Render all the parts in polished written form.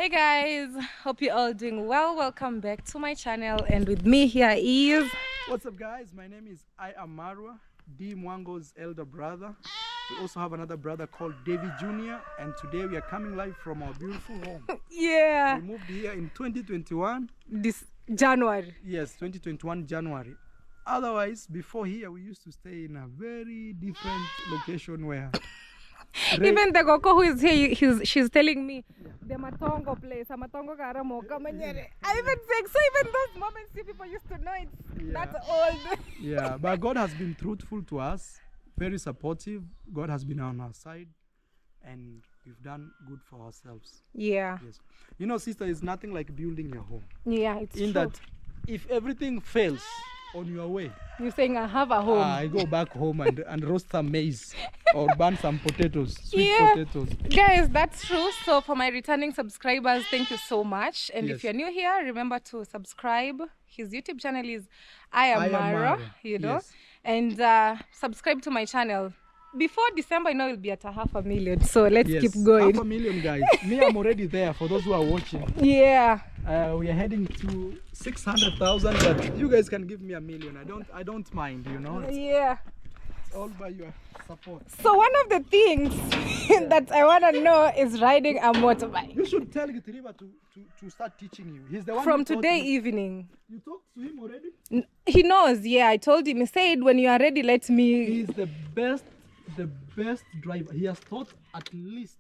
Hey guys, hope you're all doing well. Welcome back to my channel, and with me here is... What's up guys, my name is Marwa, D Mwango's elder brother. We also have another brother called Davy Jr. and today we are coming live from our beautiful home. Yeah. We moved here in 2021. This January. Yes, 2021 January. Otherwise, before here we used to stay in a very different location where... Even the Goko who is here, she's telling me the Matongo place, a Matongo Karamo, Kamanyere. I even think so. Even those moments you people used to know that's old. Yeah, but God has been truthful to us, very supportive. God has been on our side, and we've done good for ourselves. Yeah. Yes. You know, sister, it's nothing like building your home. Yeah, it's in true. that if everything fails on your way, you're saying I have a home. I go back home and roast some maize or burn some potatoes, sweet potatoes. Guys, that's true. So for my returning subscribers, thank you so much. And if you're new here, remember to subscribe. His YouTube channel is I am Mara, you know, and subscribe to my channel. Before December, I know it'll be at 500,000. So let's keep going. 500,000 guys. Me, I'm already there for those who are watching. Yeah. We are heading to 600,000, but you guys can give me 1 million. I don't mind, you know. Yeah. It's all by your support. So one of the things that I want to know is riding a motorbike. You should tell Gitiriba to start teaching you. He's the one from today evening. You talked to him already? He knows. Yeah, I told him. He said when you are ready, let me. He's the best driver. He has taught at least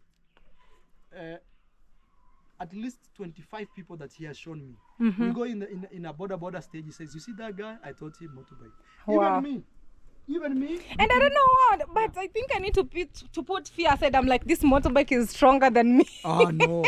25 people that he has shown me. We go in a border stage. He says, "You see that guy? I taught him motorbike." Wow. Even me. And I don't know what, but I think I need to put fear aside. I'm like, this motorbike is stronger than me. Oh no.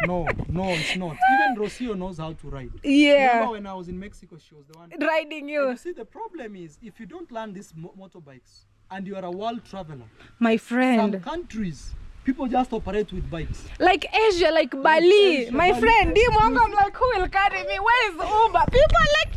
No, it's not. Even Rocio knows how to ride. Yeah. Remember when I was in Mexico, she was the one riding you. And you see, the problem is if you don't learn these motorbikes and you are a world traveler, my friend, some countries people just operate with bikes. Like Asia, like Bali. My friend, Mwango, I'm like, who will carry me? Where is Uber? People are like,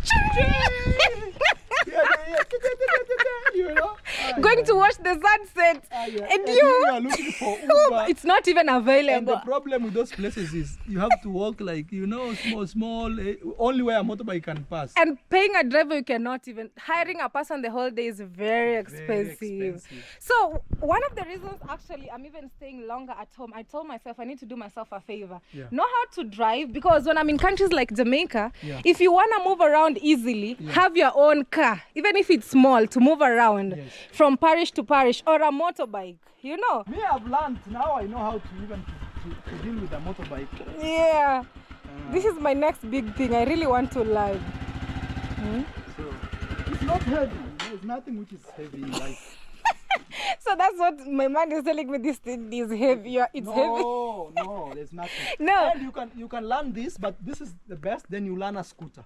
you know? Going to watch the sunset. And you are looking for Uber. It's not even available. And the problem with those places is you have to walk like, you know, small, only where a motorbike can pass. And paying a driver, you cannot even. Hiring a person the whole day is very expensive. So one of the reasons, actually, I'm even staying longer at home. I told myself I need to do myself a favor. Know how to drive, because when I'm in countries like Jamaica, if you want to move around easily, have your own car, even if it's small, to move around from parish to parish, or a motorbike, you know. Me, I've learned. Now I know how to even to deal with a motorbike. Yeah. This is my next big thing. I really want to learn. So it's not heavy. There's nothing which is heavy in life. So that's what my mind is telling me. This thing is heavy. It's heavy. No, there's nothing. No. And you can learn this, but this is the best. Then you learn a scooter.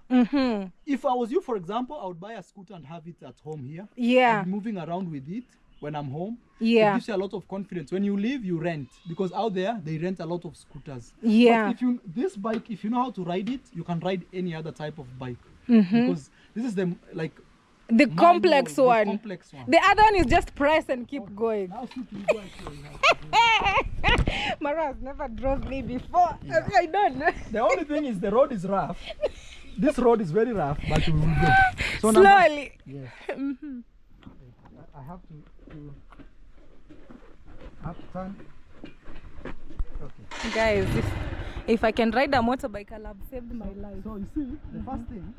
If I was you, for example, I would buy a scooter and have it at home here. Yeah. And moving around with it when I'm home. Yeah. It gives you a lot of confidence. When you leave, you rent, because out there they rent a lot of scooters. Yeah. But this bike, if you know how to ride it, you can ride any other type of bike. Because this is the complex one. The other one is just press and keep going. Mara has never drove me before. I don't know. The only thing is the road is rough. This road is very rough, but we will go. So slowly. Yes. I have to turn. Okay. Guys, if I can ride a motorbike, I'll have saved my life. So you see, the first thing.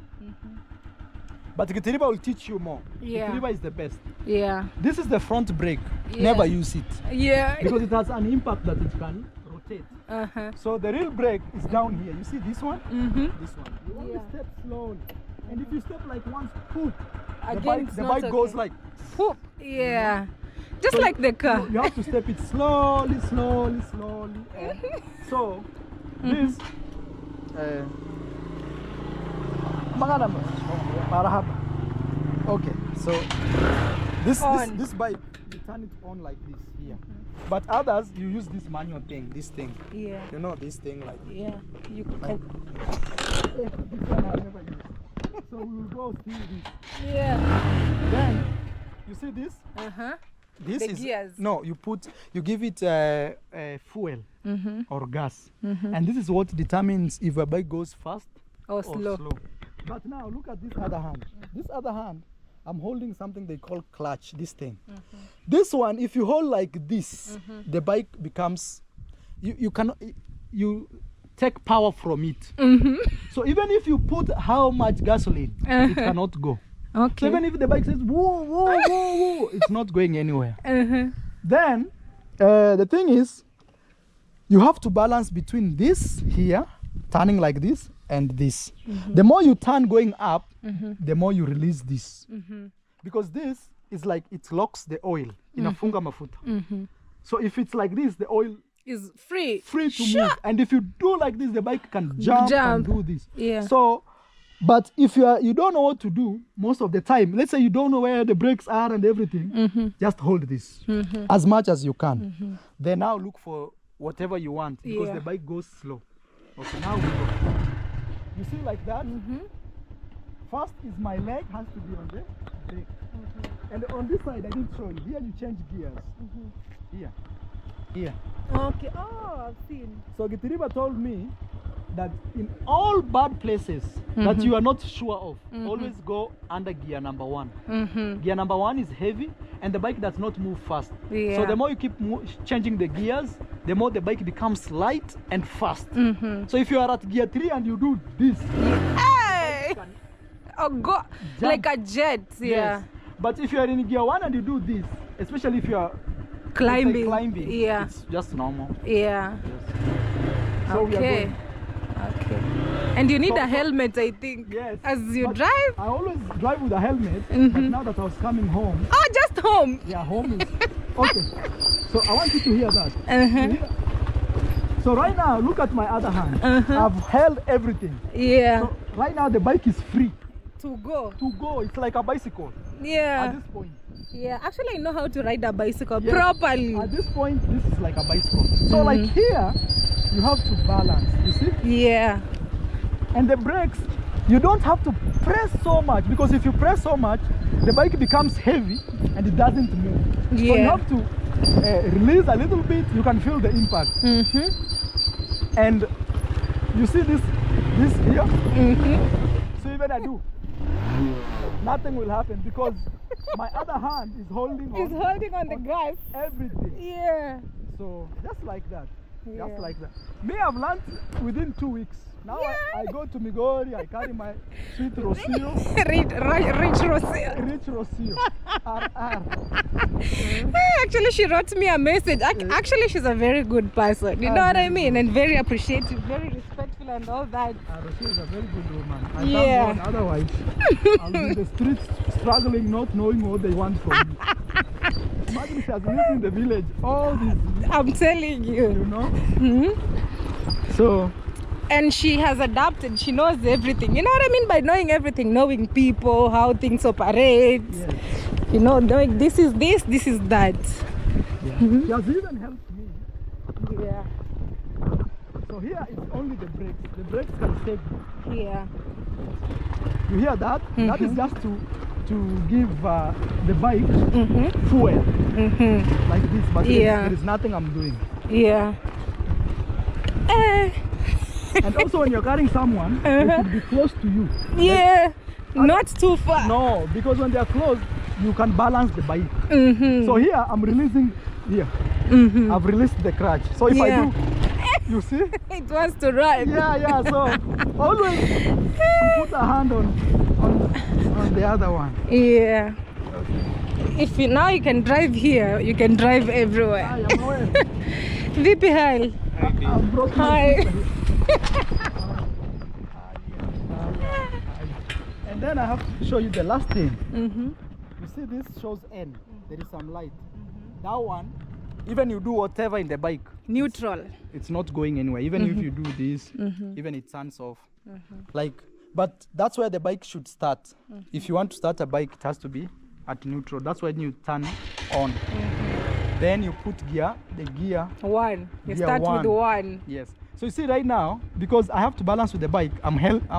But Gitiriba will teach you more. Gitiriba is the best. Yeah. This is the front brake. Never use it. Yeah. Because it has an impact that it can rotate. So the real brake is down here. You see this one? This one. You only step slowly. And if you step like once, poop, the bike goes like poop. Yeah. Just so like the car. You have to step it slowly. So this okay, so this bike, you turn it on like this here. But others, you use this manual thing, this thing. Yeah. You know, this thing like. Yeah. You can. This one I've never used. So we will go through this. Yeah. Then you see this? this the gears. No, you give it fuel or gas. And this is what determines if a bike goes fast or slow. But now look at this other hand. This other hand, I'm holding something they call clutch, this thing. This one, if you hold like this, the bike becomes, you take power from it. So even if you put how much gasoline, it cannot go. Okay. So even if the bike says whoa, whoa, whoa, whoa, it's not going anywhere. Then the thing is, you have to balance between this here, turning like this, and this. The more you turn going up, the more you release this. Because this is like it locks the oil in a funga mafuta. So if it's like this, the oil is free to move. And if you do like this, the bike can jump and do this. Yeah. So, but if you don't know what to do most of the time, let's say you don't know where the brakes are and everything, just hold this as much as you can. Then now look for whatever you want because the bike goes slow. Okay, now we go. You see like that? First is my leg has to be on the brake. And on this side, I didn't show you. Here you change gears. Here. Okay. Oh, I've seen. So Gitiriba told me that in all bad places that you are not sure of, always go under gear number 1. Gear number 1 is heavy and the bike does not move fast. So the more you keep changing the gears, the more the bike becomes light and fast. So if you are at gear 3 and you do this, hey! Oh, go jump like a jet. Yes. But if you are in gear 1 and you do this, especially if you are climbing, it's just normal. Yeah. Yes. So we are going. Okay. And you need a helmet, I think. Yes. As you drive? I always drive with a helmet, but now that I was coming home. Oh, just home? Yeah, home is... Okay. So I want you to hear that. So right now, look at my other hand. I've held everything. Yeah. So right now, the bike is free. To go? To go. It's like a bicycle. Yeah. At this point. Yeah, actually I know how to ride a bicycle properly. At this point, this is like a bicycle. So like here, you have to balance, you see? Yeah. And the brakes, you don't have to press so much because if you press so much, the bike becomes heavy and it doesn't move. Yeah. So you have to release a little bit, you can feel the impact. And you see this here? So even I do, nothing will happen because my other hand is holding on the gas. Everything. Yeah. So just like that. Just like that. Me, I've learned within 2 weeks. Now I go to Migori, I carry my sweet Rocio. Rich Rocio. Rich Rocio. Actually, she wrote me a message. Actually, she's a very good person. You know what I mean? And very appreciative, very respectful and all that. Rocio is a very good woman. I thank God, otherwise, I'll be in the streets struggling, not knowing what they want from me. Imagine she has lived in the village all these years. I'm telling you. You know? So... And she has adapted, she knows everything. You know what I mean by knowing everything? Knowing people, how things operate. Yes. You know, knowing this is this, this is that. Yeah. She has even helped me. Yeah. So here it's only the brakes. The brakes can save you. Yeah. You hear that? That is just to give the bike fuel. Like this, but there is nothing I'm doing. Yeah. And also when you're carrying someone, they should be close to you. Yeah, not too far. No, because when they're close, you can balance the bike. So here, I'm releasing here. I've released the clutch. So if I do, you see? It wants to run. Yeah, so always put a hand on the other one. Yeah. If you now you can drive here, you can drive everywhere. I am aware. VP Hal. Hi. And then I have to show you the last thing. You see this shows N. There is some light. That one, even you do whatever in the bike, neutral. It's not going anywhere. Even if you do this, even it turns off. But that's where the bike should start. If you want to start a bike, it has to be at neutral. That's when you turn on. Then you put the gear. 1. You gear start with 1. Yes. So you see right now, because I have to balance with the bike, I'm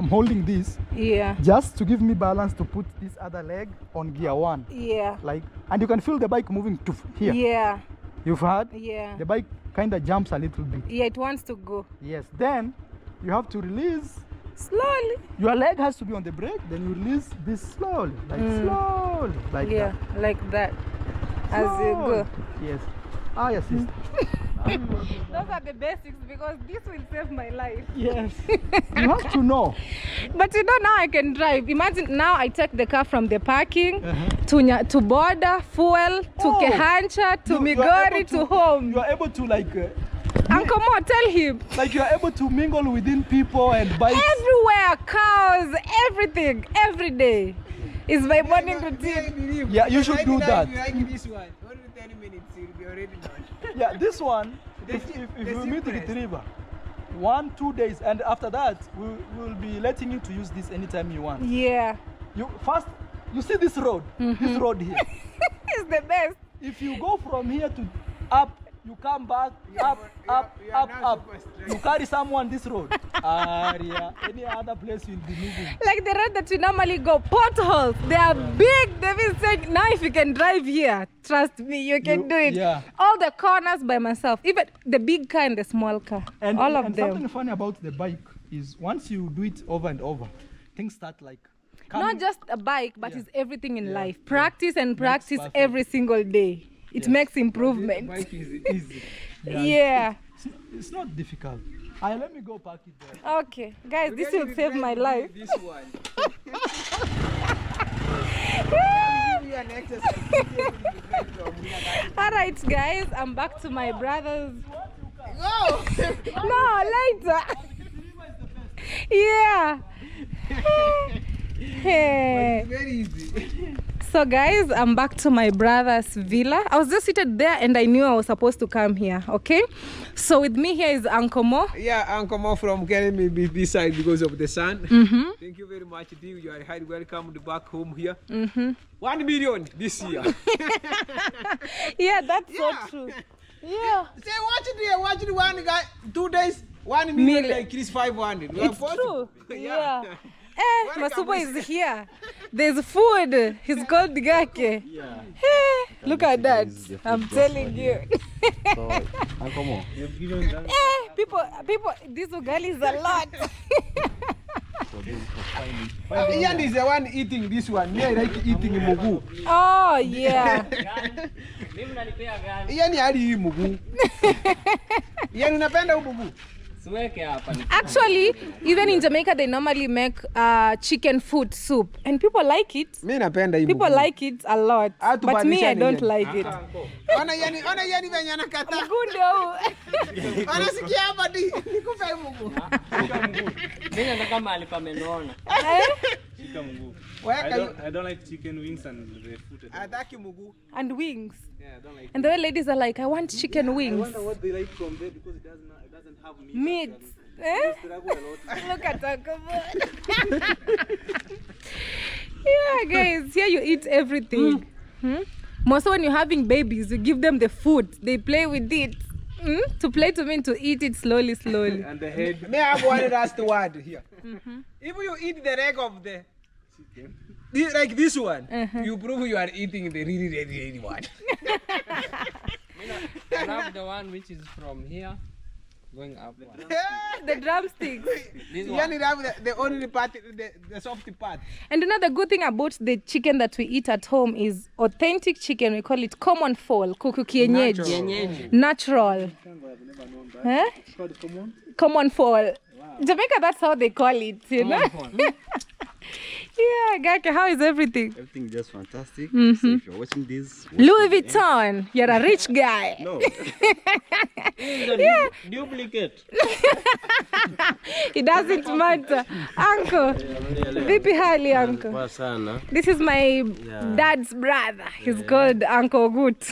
holding this. Yeah. Just to give me balance to put this other leg on gear 1. Yeah. Like, and you can feel the bike moving to here. Yeah. You've heard? Yeah. The bike kind of jumps a little bit. Yeah, it wants to go. Yes. Then you have to release. Slowly. Your leg has to be on the brake. Then you release this slowly, like slowly, like that. Yeah, like that. As you go. Yes. Ah, yes, sister. Those are the basics because this will save my life. Yes. You have to know. But you know, now I can drive. Imagine now I take the car from the parking to border, fuel, to Kehancha, to Migori, to home. You are able to like... Uncle Mo, tell him. Like you are able to mingle within people and bikes. Everywhere, cows, everything, every day. Is my morning routine. Yeah, you should do that. You like this one. Only 10 minutes, you'll be already done. Yeah, this one, if you meet the retriever, 1-2 days, and after that, we will be letting you to use this anytime you want. Yeah. You see this road? This road here. It's the best. If you go from here to up, you come back, up. You carry someone this road. Any other place you'll be moving. Like the road that we normally go, potholes, they are big. They've been saying, now if you can drive here, trust me, you can do it. Yeah. All the corners by myself, even the big car and the small car, all of them. Something funny about the bike is once you do it over and over, things start like coming. Not just a bike, but it's everything in life. Practice and practice every single day. It makes improvement. The bike is easy. Yeah. It's not difficult. Let me go park it there. Okay, guys, this will save my life. This one. Give you an exercise. All right, guys, I'm back to my brother's. Go! No, later. Yeah. Hey. Very easy. So guys, I'm back to my brother's villa. I was just seated there and I knew I was supposed to come here, okay? So with me here is Uncle Mo. Yeah, Uncle Mo from carrying me this side because of the sun. Thank you very much, Dee. You are highly welcome back home here. 1 million this year. Yeah, that's so true. Yeah. Say, watch it, one guy, 2 days, 1 million, like Chris 500. It's true. Yeah. Masubo is here. There's food. He's called Gake. Yeah. Hey, look at that. I'm telling you. People, this ugali is a lot. Ian is the one eating this one. Yeah, I like eating mugu. Oh, yeah. Ian hadi mugu. Ian unapenda mugu? Actually, even in Jamaica, they normally make chicken foot soup, and people like it. People like it a lot, but me, I don't like it. Ona yani venye anakata. Mgundo. Anasikia hapa di. Nikupe mugu. Mimi nataka mahali pamenona. Chika mugu. I don't like chicken wings and the foot. Ataki mugu. And wings. Yeah, I don't like. And the way ladies are like, I want chicken wings. I wonder what they like from there because it doesn't have meat. Meat. Eh? Look at that, come on. Yeah, guys, here you eat everything. Most when you're having babies, you give them the food. They play with it. To play to mean to eat it slowly. And the head. May I have one last word here? If you eat the leg of the chicken, like this one, you prove you are eating the really one. I love the one which is from here going up. The drumsticks. This one. You have the only part, the soft part. And you know the good thing about the chicken that we eat at home is authentic chicken. We call it common fall, kuku kienyeji. Natural. Huh? It's called common fall. Wow. Jamaica, that's how they call it, you know? Yeah, Gake, how is everything? Everything just fantastic. So if you're watching this... Louis Vuitton, you're a rich guy. No. Yeah. Duplicate. It doesn't matter. Uncle, vipi hali, uncle? This is my dad's brother. He's called Uncle Gut.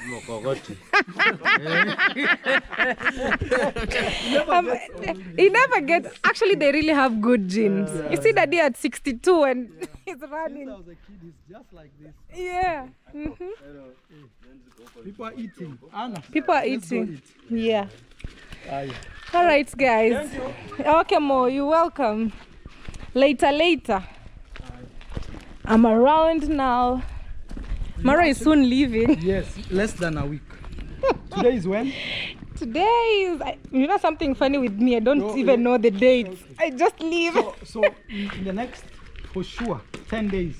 He never gets. Actually, they really have good genes. You see Daddy at 62 and he's running. Since I was a kid, he's just like this. Yeah. People are eating. Anna, People are let's go eating. eat. Yeah. Aye. All right, guys. Okay, Mo, you're welcome. Later. I'm around now. Mara is soon leaving. Yes, less than a week. Today is when? Today is, you know something funny with me, I don't even know the dates. I just leave. So in the next, for sure, 10 days,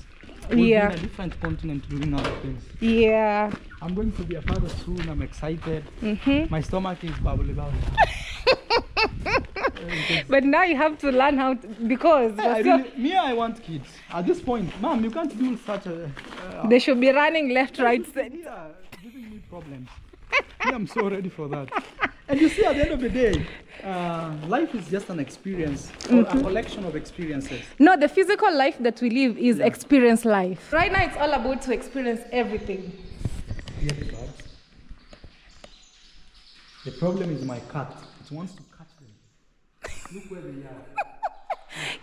we'll be in a different continent doing other things. Yeah. I'm going to be a father soon, I'm excited. My stomach is bubbly. But now you have to learn how to, because I want kids. At this point, Mom, you can't do such a... they should be running left, right, center. Yeah, giving me problems. I'm so ready for that. And you see, at the end of the day, life is just an experience, or a collection of experiences. No, the physical life that we live is experience life. Right now, it's all about to experience everything. Yeah, the birds. The problem is my cat. It wants to catch them. Look where they are.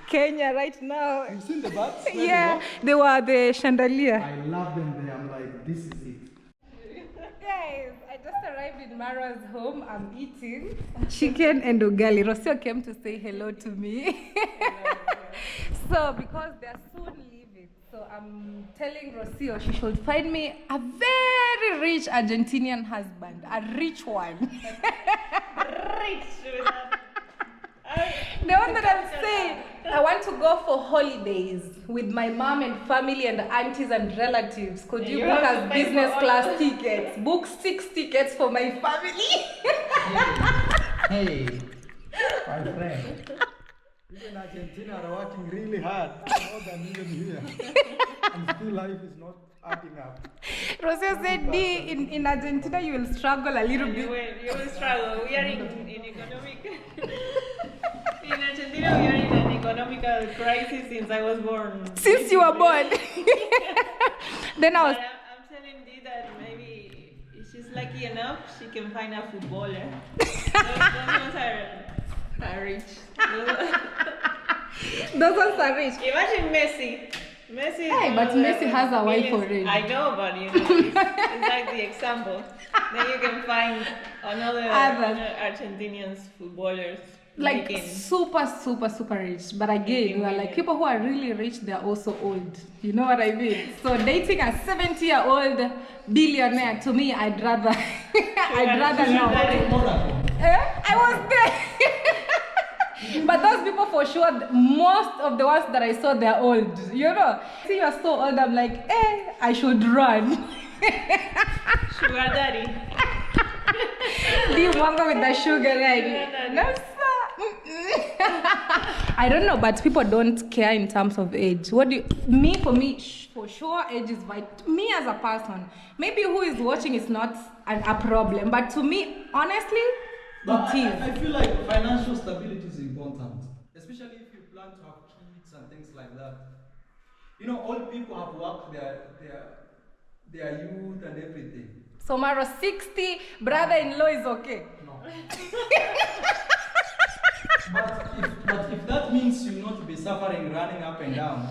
Kenya right now. You've seen the birds? Yeah, they were the chandelier. I love them there. I'm like, this is it. Guys, I just arrived in Mara's home. I'm eating chicken and ugali. Rocio came to say hello to me. So, because they're soon leaving, so I'm telling Rocio she should find me a very rich Argentinian husband. A rich one. Rich. The one that I'm saying, I want to go for holidays with my mom and family and aunties and relatives. Could you book us business class tickets? Book 6 tickets for my family. Hey, my friend. Even Argentina are working really hard, more than even here. And still life is not adding up. Rocio said, in Argentina you will struggle a little bit. You will struggle. We are in economic... In Argentina, we are in an economical crisis since I was born. Since you were born. Then I was... I'm telling Dee that maybe if she's lucky enough, she can find a footballer. Those ones are rich. Those ones are rich. Imagine Messi. Hey, but Messi has a wife already. I know, but you know, it's like the example. Then you can find another Argentinians footballers. Like super rich. But again, we are like people who are really rich, they're also old. You know what I mean? So dating a 70-year-old billionaire, to me, I'd rather know. I was there. But those people for sure, most of the ones that I saw, they're old. You know? See, you're so old, I'm like, I should run. Sugar daddy. Do you Mwango with the sugar daddy? No, sir. I don't know, but people don't care in terms of age. For me, for sure, age is vital. Me as a person, maybe who is watching is not a problem, but to me, honestly, it is. I feel like financial stability is important, especially if you plan to have kids and things like that. You know, old people have worked their youth and everything. So Maro, 60, brother-in-law is okay. No. But if that means you not be suffering running up and down,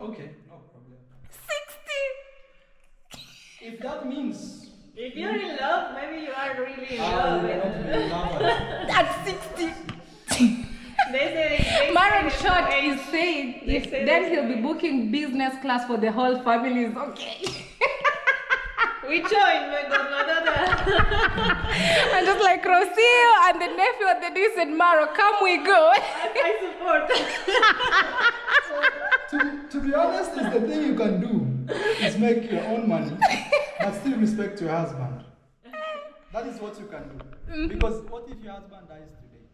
okay, no problem. 60? If that means... If you're in love, maybe you are really in love. You're not in love. At 60. They say Maron Short is saying then he'll be booking business class for the whole family. Is okay. We join, my godmother. And just like Rocio and the nephew and the niece and Maro, come we go. I support. To be honest, it's the thing you can do is make your own money, but still respect your husband. That is what you can do. Because what if your husband dies today?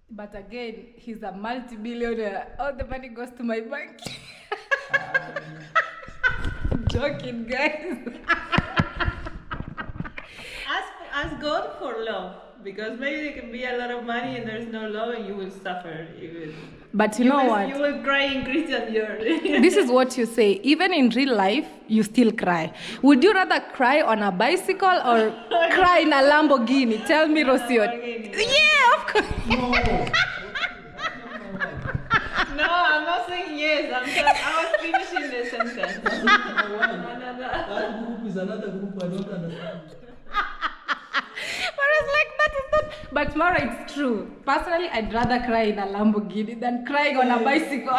But again, he's a multi-billionaire. All the money goes to my bank. Joking, guys. Ask God for love. because maybe there can be a lot of money and there's no love and you will suffer. But you know what? You will cry in Christian year. This is what you say. Even in real life, you still cry. Would you rather cry on a bicycle or cry in a Lamborghini? Tell me, Rocio. Yeah, of course. No, I'm not saying yes. I was finishing the sentence. That group is another group I don't understand. But it's like, that is not. But Mara, it's true. Personally, I'd rather cry in a Lamborghini than crying on a bicycle.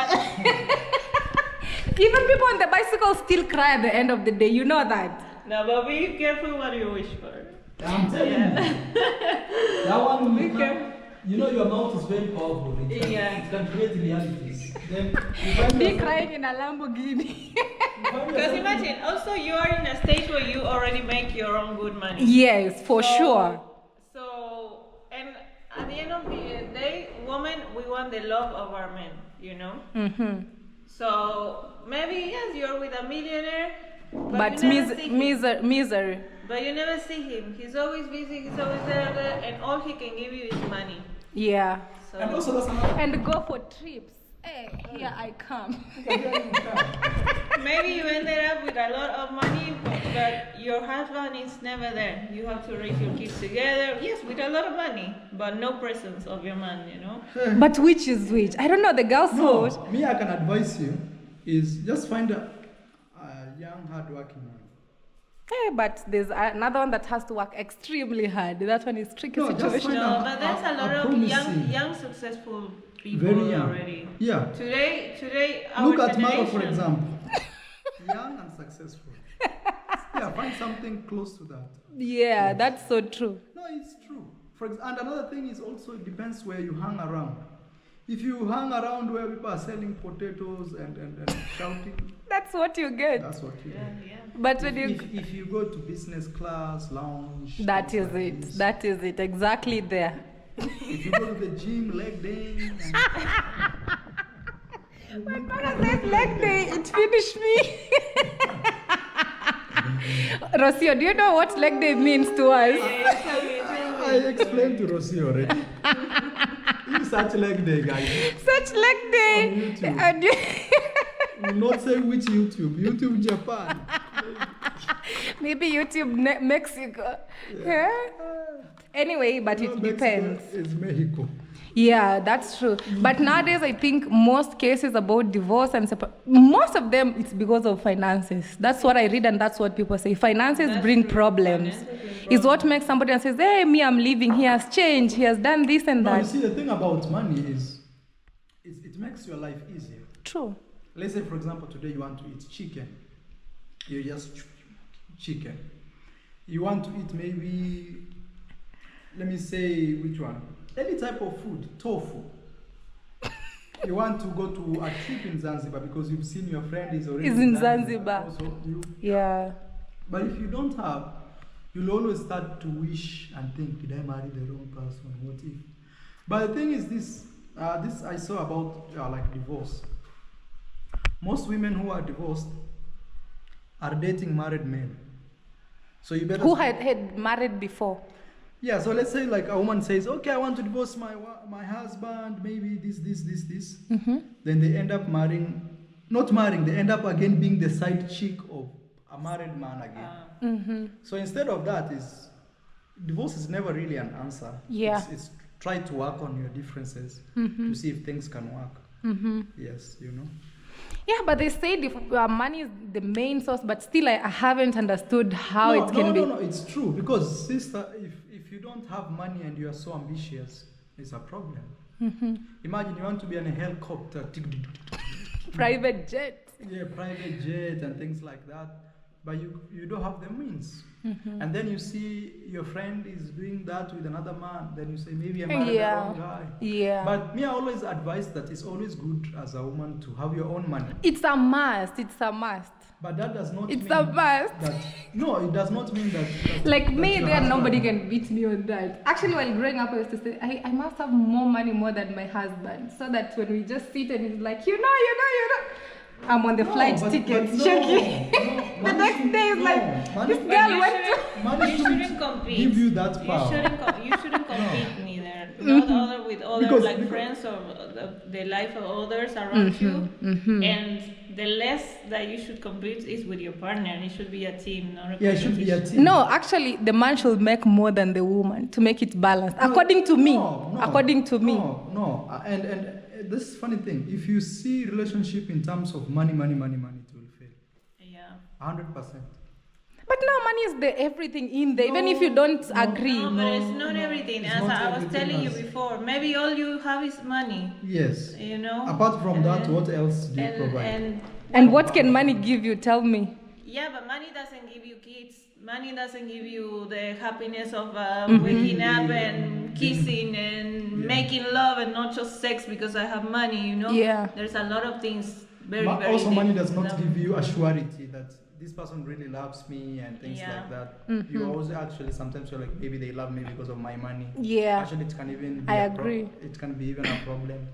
Even people on the bicycle still cry at the end of the day. You know that. No, but be careful what you wish for. I'm telling you. That one will be careful. You know your mouth is very powerful. It can create realities. Then be crying in a Lamborghini. Because imagine, also you are in a stage where you already make your own good money. Yes, for sure. So, and at the end of the day, women, we want the love of our men, you know? Mm-hmm. So, maybe, yes, you're with a millionaire, but misery. But you never see him. He's always busy, he's always there, and all he can give you is money. Yeah. So, and also that's another. And go for trips. Hey, here I come. Maybe you ended up with a lot of money, but your husband is never there. You have to raise your kids together. Yes, with a lot of money, but no presence of your man, you know? But which is which? I don't know, the girls No, vote. me, I can advise you is just find a young, hard-working man. Hey, but there's another one that has to work extremely hard. That one is tricky situation. No, but there's a lot of young, successful people very young. already. Yeah. Today, our Look at generation. Mara, for example. Young and successful. Yeah, find something close to that. Yeah, that's so true. No, it's true. And another thing is also it depends where you hang around. If you hang around where people are selling potatoes and shouting, that's what you get. that's what you get. Yeah. But when If you go to business class, lounge, that is like it. this. That is it. Exactly there. If you go to the gym, leg day. When Mara says leg day, it finished me. Rocio, do you know what leg day means to us? I explained to Rossi already. It's such leg day, guys. Such leg day. On YouTube. And Will not say which YouTube. YouTube Japan. maybe YouTube Mexico. Yeah. Anyway, but it depends. It's Mexico. Yeah, that's true. But nowadays, I think most cases about divorce and most of them, it's because of finances. That's what I read, and that's what people say. Finances bring problems. It's what makes somebody and says, hey, me, I'm leaving. He has changed. He has done this and that. You see, the thing about money is it makes your life easier. True. Let's say, for example, today you want to eat chicken. You just chicken. You want to eat maybe, let me say, which one? Any type of food, tofu. You want to go to a trip in Zanzibar because you've seen your friend is already in Zanzibar. Also Yeah. But if you don't have, you'll always start to wish and think, did I marry the wrong person? What if? But the thing is this I saw about like divorce. Most women who are divorced are dating married men. So you better... Who had married before? Yeah, so let's say like a woman says, okay, I want to divorce my husband, maybe this. Mm-hmm. Then they end up they end up again being the side chick of a married man again. Mm-hmm. So instead of that, divorce is never really an answer. Yeah. It's try to work on your differences to see if things can work. Mm-hmm. Yes, you know. Yeah, but they say money is the main source, but still I haven't understood how it can be. No, it's true. Because, sister, if you don't have money and you are so ambitious, it's a problem. Mm-hmm. Imagine you want to be on a helicopter. Private jet. Yeah, private jet and things like that. But you don't have the means. Mm-hmm. And then you see your friend is doing that with another man. Then you say, maybe I married the wrong guy. Yeah. But me, I always advise that it's always good as a woman to have your own money. It's a must. But that does not mean... It's a must. No, it does not mean that... Like me, then nobody can beat me on that. Actually, while growing up, I used to say, I must have more money more than my husband. So that when we just sit and he's like, you know. I'm on the flight tickets checking. The next day is like, this girl went to... You shouldn't compete. Give you that power. You shouldn't compete neither. Not other with other friends or the life of others around you. And the less that you should compete is with your partner. It should be a team, not a competition. Yeah, it should be a team. No, actually, the man should make more than the woman to make it balanced. According to me. According to me. No. And this funny thing, if you see relationship in terms of money, it will fail. Yeah. 100%. But now money is the everything in there, even if you don't agree. No, but it's not everything. As I was telling you before, maybe all you have is money. Yes. You know? Apart from that, what else do you provide? And what can money give you? Tell me. Yeah, but money doesn't give you kids. Money doesn't give you the happiness of waking up and kissing and making love and not just sex because I have money, you know? Yeah. There's a lot of things very also, money does not love. give you a surety that this person really loves me and things like that. You also actually sometimes you're like, maybe they love me because of my money. Yeah. Actually, it can even be I agree. It can be even a problem.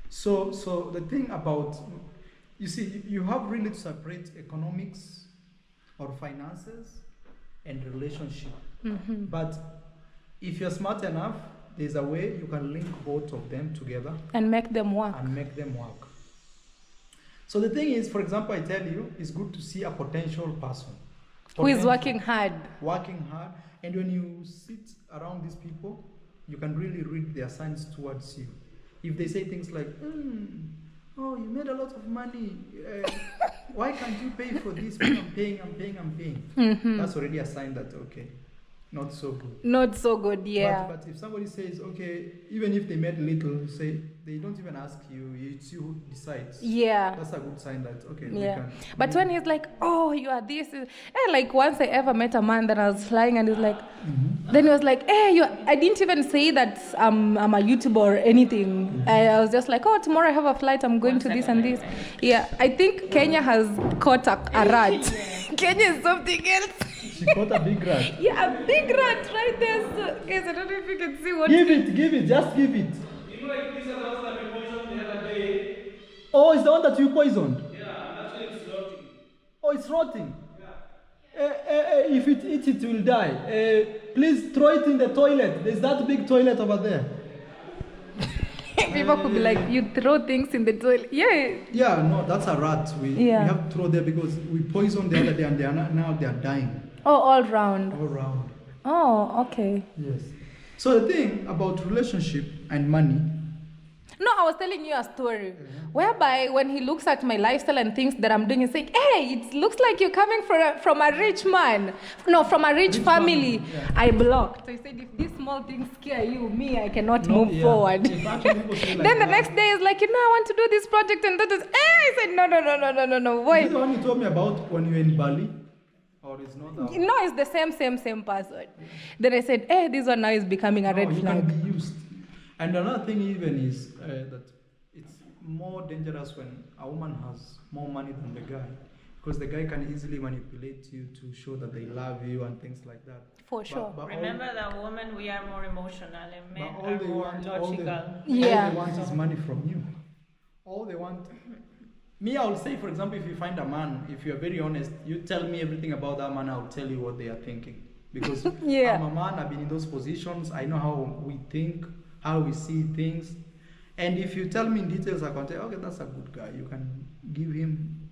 So the thing about, you see, you have really to separate economics or finances and relationship. But if you're smart enough, there's a way you can link both of them together and make them work. So the thing is, for example, I tell you, it's good to see a potential person who is working hard. And when you sit around these people, you can really read their signs towards you. If they say things like, oh, you made a lot of money, why can't you pay for this? I'm paying. That's already a sign that, okay, not so good. Yeah. But if somebody says, okay, even if they made little, say, they don't even ask you, it's you who decides. Yeah. That's a good sign that, okay, we yeah. can. But when he's like, oh, you are this. Like once I ever met a man that I was flying and he's like, then he was like, hey, I didn't even say that I'm a YouTuber or anything. I was just like, oh, tomorrow I have a flight, I'm going to this and this. Yeah, I think Kenya has caught a rat. Kenya is something else. She caught a big rat. Yeah, a big rat right there. So, guys, I don't know if you can see what. Give it, just give it. You know, like, these are the ones that we poisoned the other day. Oh, it's the one that you poisoned? Yeah, actually it's rotting. Oh, it's rotting? Yeah. If it eats, it will die. Please throw it in the toilet. There's that big toilet over there. People could be like, you throw things in the toilet. Yeah. Yeah, no, that's a rat. We have to throw there because we poisoned the other day and now they are dying. Oh, all round. Oh, okay. Yes. So the thing about relationship and money. No, I was telling you a story whereby when he looks at my lifestyle and things that I'm doing, he's like, hey, it looks like you're coming from a rich man. No, from a rich family. Yeah. I blocked. So he said, if these small things scare you, me, I cannot move forward. Then the next day is like, I want to do this project and that is, I said, no. Why? Is it the one you told me about when you were in Bali? Or it's not that one? No, it's the same person. Then I said, this one now is becoming a red flag. Can be used. And another thing even is that it's more dangerous when a woman has more money than the guy, because the guy can easily manipulate you to show that they love you and things like that. For sure. But remember that women, we are more emotional and men are more logical. All they want is money from you. All they want. Me, I will say, for example, if you find a man, if you're very honest, you tell me everything about that man, I'll tell you what they are thinking. Because I'm a man, I've been in those positions, I know how we think, how we see things. And if you tell me in details, I can tell, okay, that's a good guy. You can give him.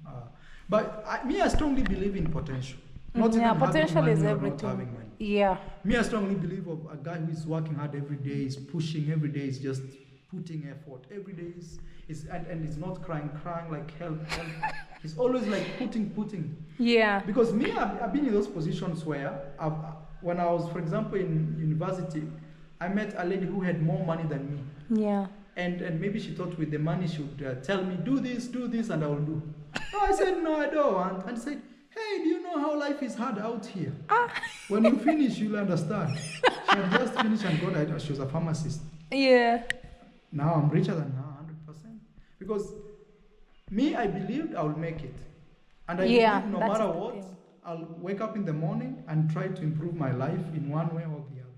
But I strongly believe in potential. Not even potential is everything. Not having money. Yeah. Me, I strongly believe of a guy who is working hard every day, is pushing every day, is just putting effort. Every day and he's not crying like help. He's always like putting. Yeah. Because me, I've been in those positions where when I was, for example, in university, I met a lady who had more money than me. Yeah. And maybe she thought with the money she would tell me, do this, and I will do. No, I said, no, I don't want. And said, hey, do you know how life is hard out here? When you finish, you'll understand. She had just finished and got, she was a pharmacist. Yeah. Now I'm richer than her, 100%. Because me, I believed I will make it. And I believe no matter what, I'll wake up in the morning and try to improve my life in one way or the other.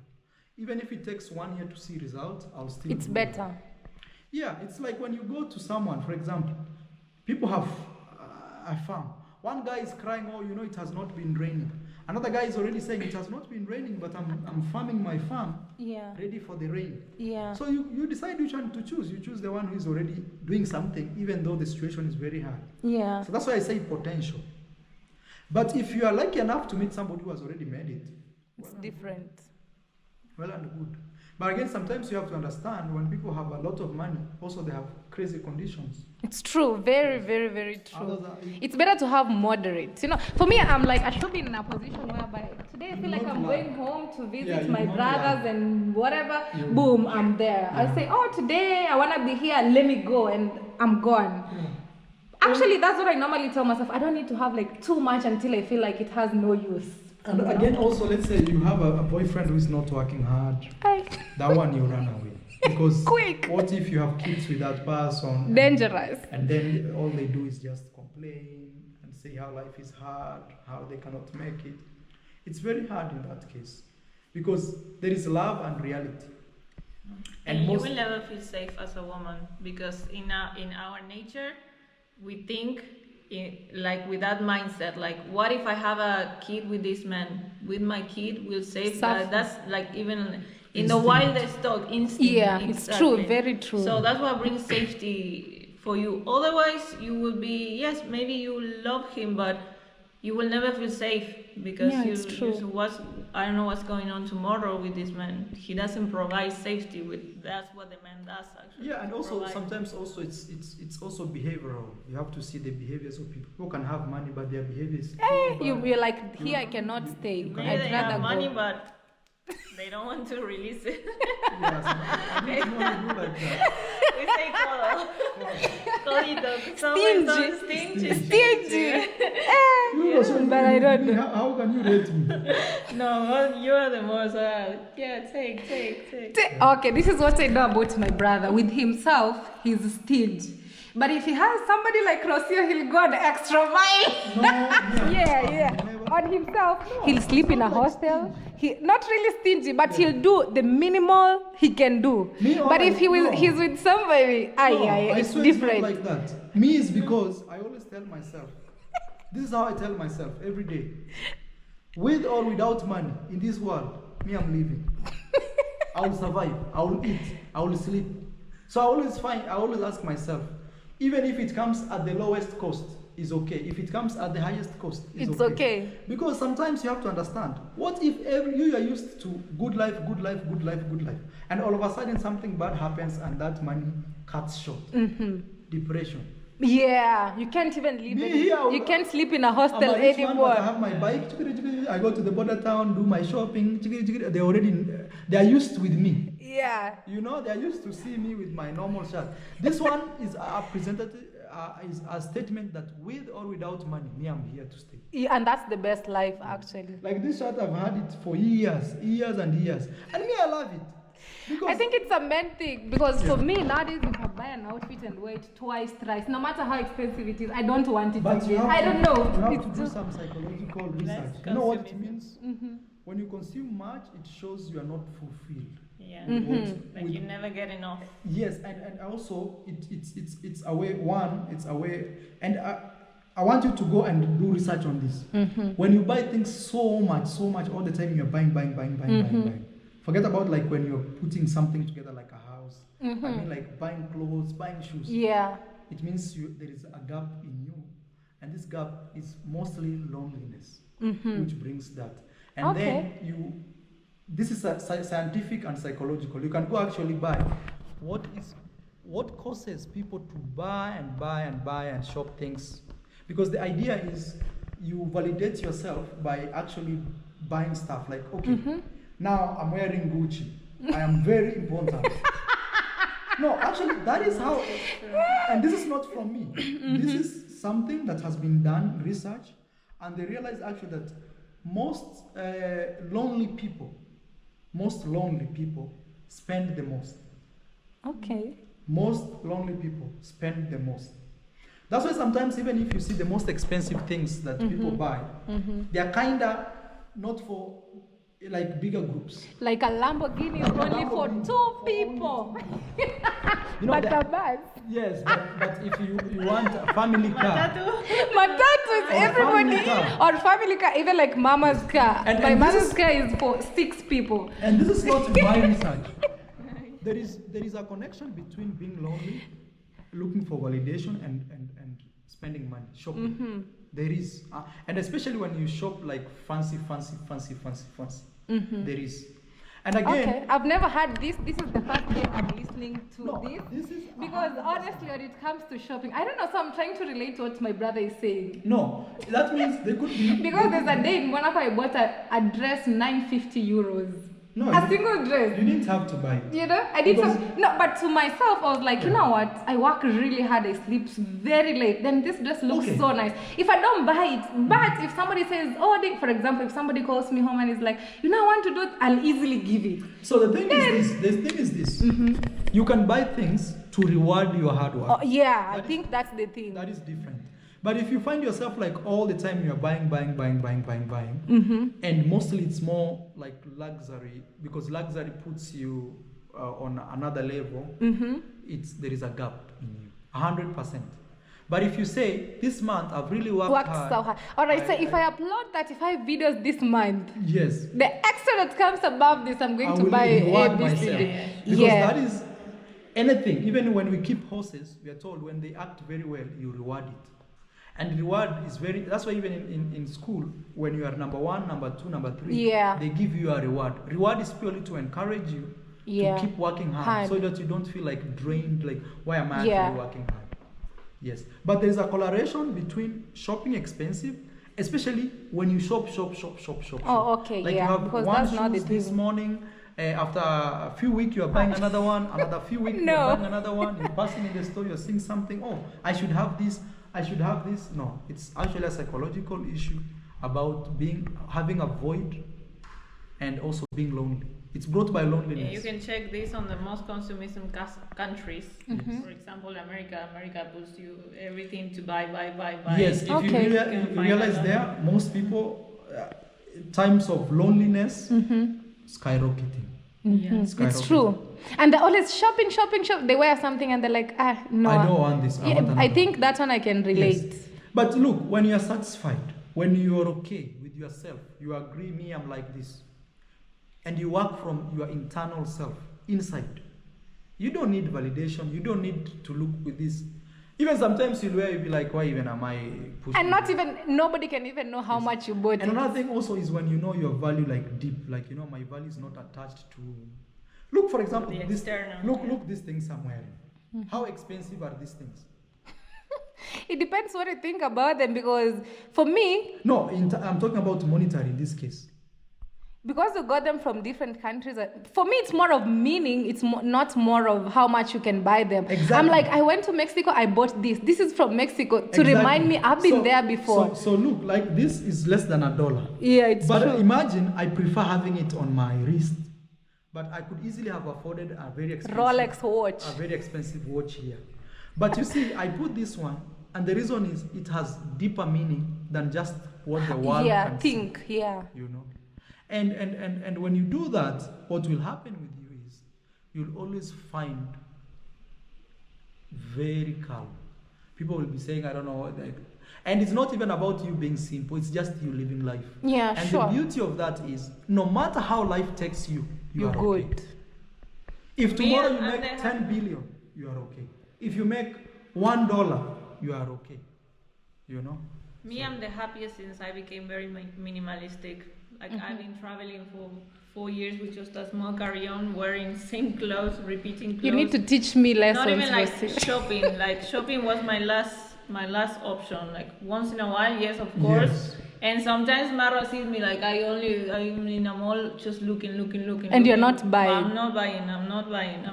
Even if it takes 1 year to see results, I'll still It's better. It. Yeah, it's like when you go to someone, for example, people have a farm. One guy is crying, it has not been raining. Another guy is already saying, it has not been raining, but I'm farming my farm. ready for the rain. Yeah. So you decide which one to choose. You choose the one who is already doing something, even though the situation is very hard. Yeah. So that's why I say potential. But if you are lucky enough to meet somebody who has already made it, It's different. well and good. But again, sometimes you have to understand when people have a lot of money, also they have crazy conditions. It's true. Very, very, very true. Others are- It's better to have moderate. You know, for me, I'm like, I should be in a position whereby today I feel like I'm going home to visit my brothers and whatever. Boom, I'm there. I say, oh, today I want to be here. Let me go. And I'm gone. Actually, that's what I normally tell myself. I don't need to have like too much until I feel like it has no use. And again, also, let's say you have a boyfriend who is not working hard. That one you run away. Because Quick. What if you have kids with that person? Dangerous. And then all they do is just complain and say how life is hard, how they cannot make it. It's very hard in that case. Because there is love and reality. And you will never feel safe as a woman. Because in our nature, we think like with that mindset, like what if I have a kid with this man? With my kid, we'll save that. That's like even in the wildest dog instinct. Yeah, it's true, very true. So that's what brings safety for you. Otherwise, you will be, yes, maybe you love him, but you will never feel safe because I don't know what's going on tomorrow with this man. He doesn't provide safety with. That's what the man does actually. Yeah, and also sometimes also it's also behavioral. You have to see the behaviors of people. People can have money, but their behaviors. You're like, here I cannot stay. Maybe I'd they rather have money, go. but they don't want to release it. Yes, We say Stingy. But I don't know. How can you rate me? No, well, you are the most. Take. Okay, this is what I know about my brother. With himself, he's stingy. But if he has somebody like Rocio, he'll go the extra mile. Yeah. On himself, he'll sleep in a hostel. He not really stingy, but he'll do the minimal he can do. But if he's with somebody, it's different. Like that. Me is because I always tell myself. This is how I tell myself every day. With or without money in this world, me, I'm living. I will survive. I will eat. I will sleep. So I always ask myself, even if it comes at the lowest cost, is okay. If it comes at the highest cost, it's okay. Because sometimes you have to understand, what if you are used to good life, and all of a sudden something bad happens and that money cuts short. Depression. Yeah, you can't even live. You can't sleep in a hostel anymore. I have my bike. I go to the border town, do my shopping. They are used with me. Yeah. You know, they are used to see me with my normal shirt. This one is is a statement that with or without money, me, I'm here to stay. Yeah, and that's the best life, actually. Like this shirt, I've had it for years and years. And me, I love it. Because I think it's a main thing because for me nowadays, if I buy an outfit and wear it twice, thrice, no matter how expensive it is, I don't want it again. I don't know. You have to do some psychological research. You know what it means? When you consume much, it shows you are not fulfilled. Yeah. Like you never get enough. Yes, and also it's a way. It's a way, and I want you to go and do research on this. When you buy things so much all the time, you're buying. Forget about like when you're putting something together like a house. I mean like buying clothes, buying shoes. Yeah. It means there is a gap in you. And this gap is mostly loneliness, which brings that. And then this is scientific and psychological. You can go actually buy what causes people to buy and shop things. Because the idea is you validate yourself by actually buying stuff like, okay, now I'm wearing Gucci. I am very important. No, actually, that is how, and this is not from me. This is something that has been done, research, and they realize actually that most lonely people spend the most. Okay. Most lonely people spend the most. That's why sometimes even if you see the most expensive things that people buy, they are kinda not for like bigger groups. Like a Lamborghini is only for 2 people. But the a bus. Yes, but if you want a family car. Matatu is everybody. Or family car, even like mama's car. My mother's car is for 6 people. And this is not my research. There is a connection between being lonely, looking for validation, and spending money, shopping. There is, and especially when you shop like fancy. There is. And again, okay, I've never had this. This is the first day I'm listening to this because honestly, when it comes to shopping, I don't know. So I'm trying to relate to what my brother is saying. No, that means they could be. Because there's a day in Monaco I bought a dress 950 euros. No, a single dress. You didn't have to buy it. You know, I did no, but to myself, I was like, you know what? I work really hard. I sleep very late. Then this dress looks so nice. If I don't buy it, but if somebody says, for example, if somebody calls me home and is like, I want to do it, I'll easily give it. So the thing is this. You can buy things to reward your hard work. Oh, yeah, I think that's the thing. That is different. But if you find yourself like all the time you're buying, and mostly it's more like luxury, because luxury puts you on another level, there is a gap in you, 100%. But if you say, this month I've really worked hard. So hard. Or I say, if I upload 35 videos this month, yes, the extra that comes above this, I'm going to buy ABC. Because that is anything. Even when we keep horses, we are told when they act very well, you reward it. And reward is that's why even in school, when you are number 1, number 2, number 3, they give you a reward. Reward is purely to encourage you to keep working hard so that you don't feel like drained, like, why am I actually working hard? Yes. But there's a correlation between shopping expensive, especially when you shop. Oh, okay, like you have one shoes this morning, after a few weeks you are buying another one, another few weeks you are buying another one, you're passing in the store, you're seeing something, I should have this. No, it's actually a psychological issue about having a void and also being lonely. It's brought by loneliness. Yeah, you can check this on the most consumerism countries. For example, America puts you everything to buy. Yes, if you realize there, most people, times of loneliness, skyrocketing. It's true. And they're always shopping. They wear something and they're like, no. I don't want this. I think that one I can relate. Yes. But look, when you're satisfied, when you're okay with yourself, you agree, me, I'm like this. And you work from your internal self, inside. You don't need validation. You don't need to look with this. Even sometimes you'll be like, why even am I pushing? And nobody can even know how much you bought. And another thing also is when you know your value like deep, like, my value is not attached to. Look, for example, look these things somewhere. How expensive are these things? It depends what you think about them, because for me... No, I'm talking about monetary in this case. Because you got them from different countries. For me, it's more of meaning. It's not more of how much you can buy them. Exactly. I'm like, I went to Mexico, I bought this. This is from Mexico to remind me I've been there before. So look, like this is less than $1. Yeah, it's true. But imagine I prefer having it on my wrist. But I could easily have afforded a very expensive Rolex watch. A very expensive watch here. But you see, I put this one, and the reason is it has deeper meaning than just what the world can see. You know. And when you do that, what will happen with you is you'll always find very calm. People will be saying, I don't know, and it's not even about you being simple, it's just you living life. Yeah, and the beauty of that is no matter how life takes you, you're good. Okay. If tomorrow you make 10 billion, you are okay. If you make $1, you are okay. You know? I'm the happiest since I became very minimalistic. Like I've been traveling for 4 years with just a small carry-on, wearing same clothes, repeating clothes. You need to teach me lessons. Not even like shopping. Like shopping was my last option. Like once in a while, yes, of course. Yes. And sometimes Mara sees me like I'm in a mall just looking. And you're not buying. I'm not buying.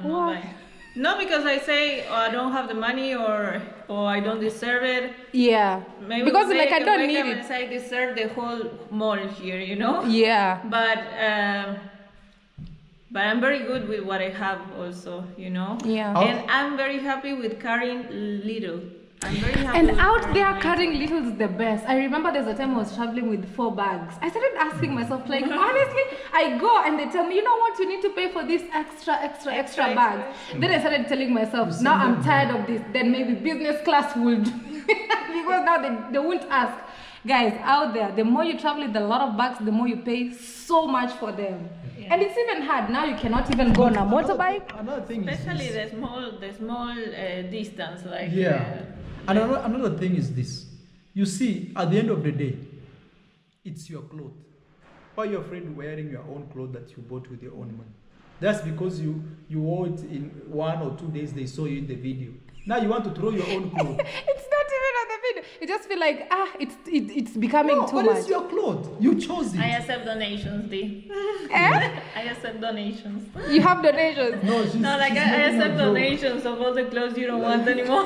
Not because I say I don't have the money or I don't deserve it. Yeah. Maybe because like I don't need it. I deserve the whole mall here, you know. Yeah. But I'm very good with what I have also, you know. Yeah. And I'm very happy with carrying little. I'm very happy. And out there, carrying little is the best. I remember there's a time I was traveling with 4 bags. I started asking myself, like, honestly, I go and they tell me, you know what, you need to pay for this extra bags. Then I started telling myself, now I'm tired of this. Then maybe business class will do. Because now they won't ask. Guys, out there, the more you travel with a lot of bags, the more you pay so much for them. Yeah. And it's even hard. Now you cannot even go on a motorbike. Another thing especially is the small distance. Like, And another thing is this. You see, at the end of the day, it's your clothes. Why are you afraid of wearing your own clothes that you bought with your own money? That's because you wore it in 1 or 2 days they saw you in the video. Now you want to throw your own clothes. It's not even on the video. You just feel like, it's becoming too much. But it's your clothes. You chose it. I accept donations, D. Eh? I accept donations. You have donations? No, I accept donations of all the clothes you don't want anymore.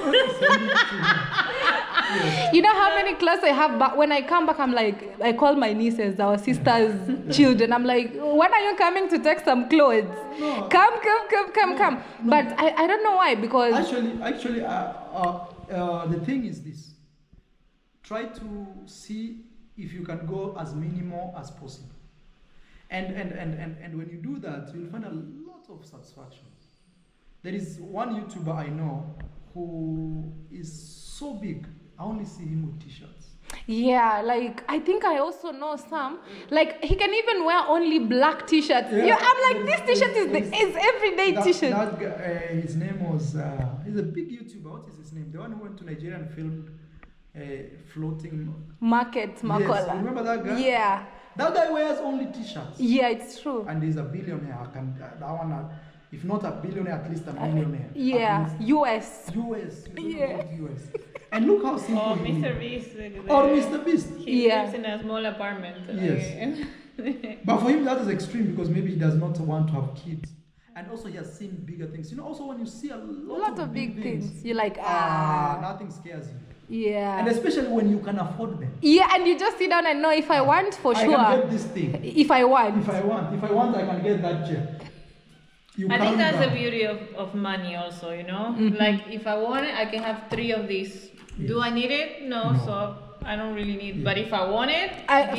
You know how many clothes I have, but when I come back, I'm like, I call my nieces, our sisters' children. I'm like, when are you coming to take some clothes? No. Come. No. But I don't know why, because... Actually, the thing is this. Try to see if you can go as minimal as possible. And when you do that, you'll find a lot of satisfaction. There is one YouTuber I know who is so big. I only see him with t-shirts. Yeah, like I think I also know some. Like he can even wear only black t-shirts. Yeah, I'm like, this t-shirt is everyday t-shirt. That guy, his name was he's a big YouTuber. What is his name? The one who went to Nigeria and filmed floating market Makola. Yes, remember that guy? Yeah. That guy wears only t-shirts. Yeah, it's true. And he's a billionaire. That one, if not a billionaire, at least a millionaire. Yeah, US. Yeah. US. And look how simple he is. Mr. Beast. Or Mr. Beast. He lives in a small apartment. Yes. But for him, that is extreme because maybe he does not want to have kids. And also he has seen bigger things. You know, also when you see a lot of big things, you're like, nothing scares you. Yeah. And especially when you can afford them. Yeah, and you just sit down and know if I want, for sure. I can get this thing. If I want, I can get that chair. I think that's the beauty of money also, you know? Mm-hmm. Like, if I want it, I can have 3 of these. Yes. Do I need it? No, so I don't really need it. But if I want it,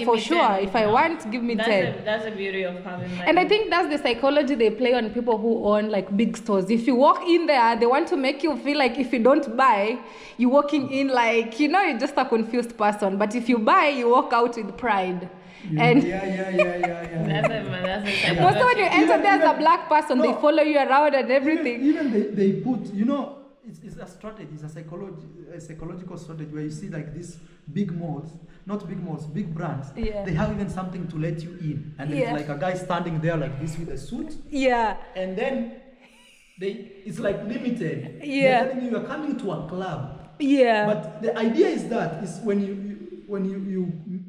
for sure. 10, if I want, give me 10. That's the beauty of having money. And I think that's the psychology they play on people who own like big stores. If you walk in there, they want to make you feel like if you don't buy, you're walking in like, you know, you're just a confused person. But if you buy, you walk out with pride. And That's a most when you enter there as a black person, they follow you around and everything. Even they put, you know, it's a strategy, it's a psychological strategy where you see like these big malls, not big malls, big brands. Yeah. They have even something to let you in, and it's like a guy standing there like this with a suit. Yeah. And then it's like limited. Yeah. They're telling you are coming to a club. Yeah. But the idea is when you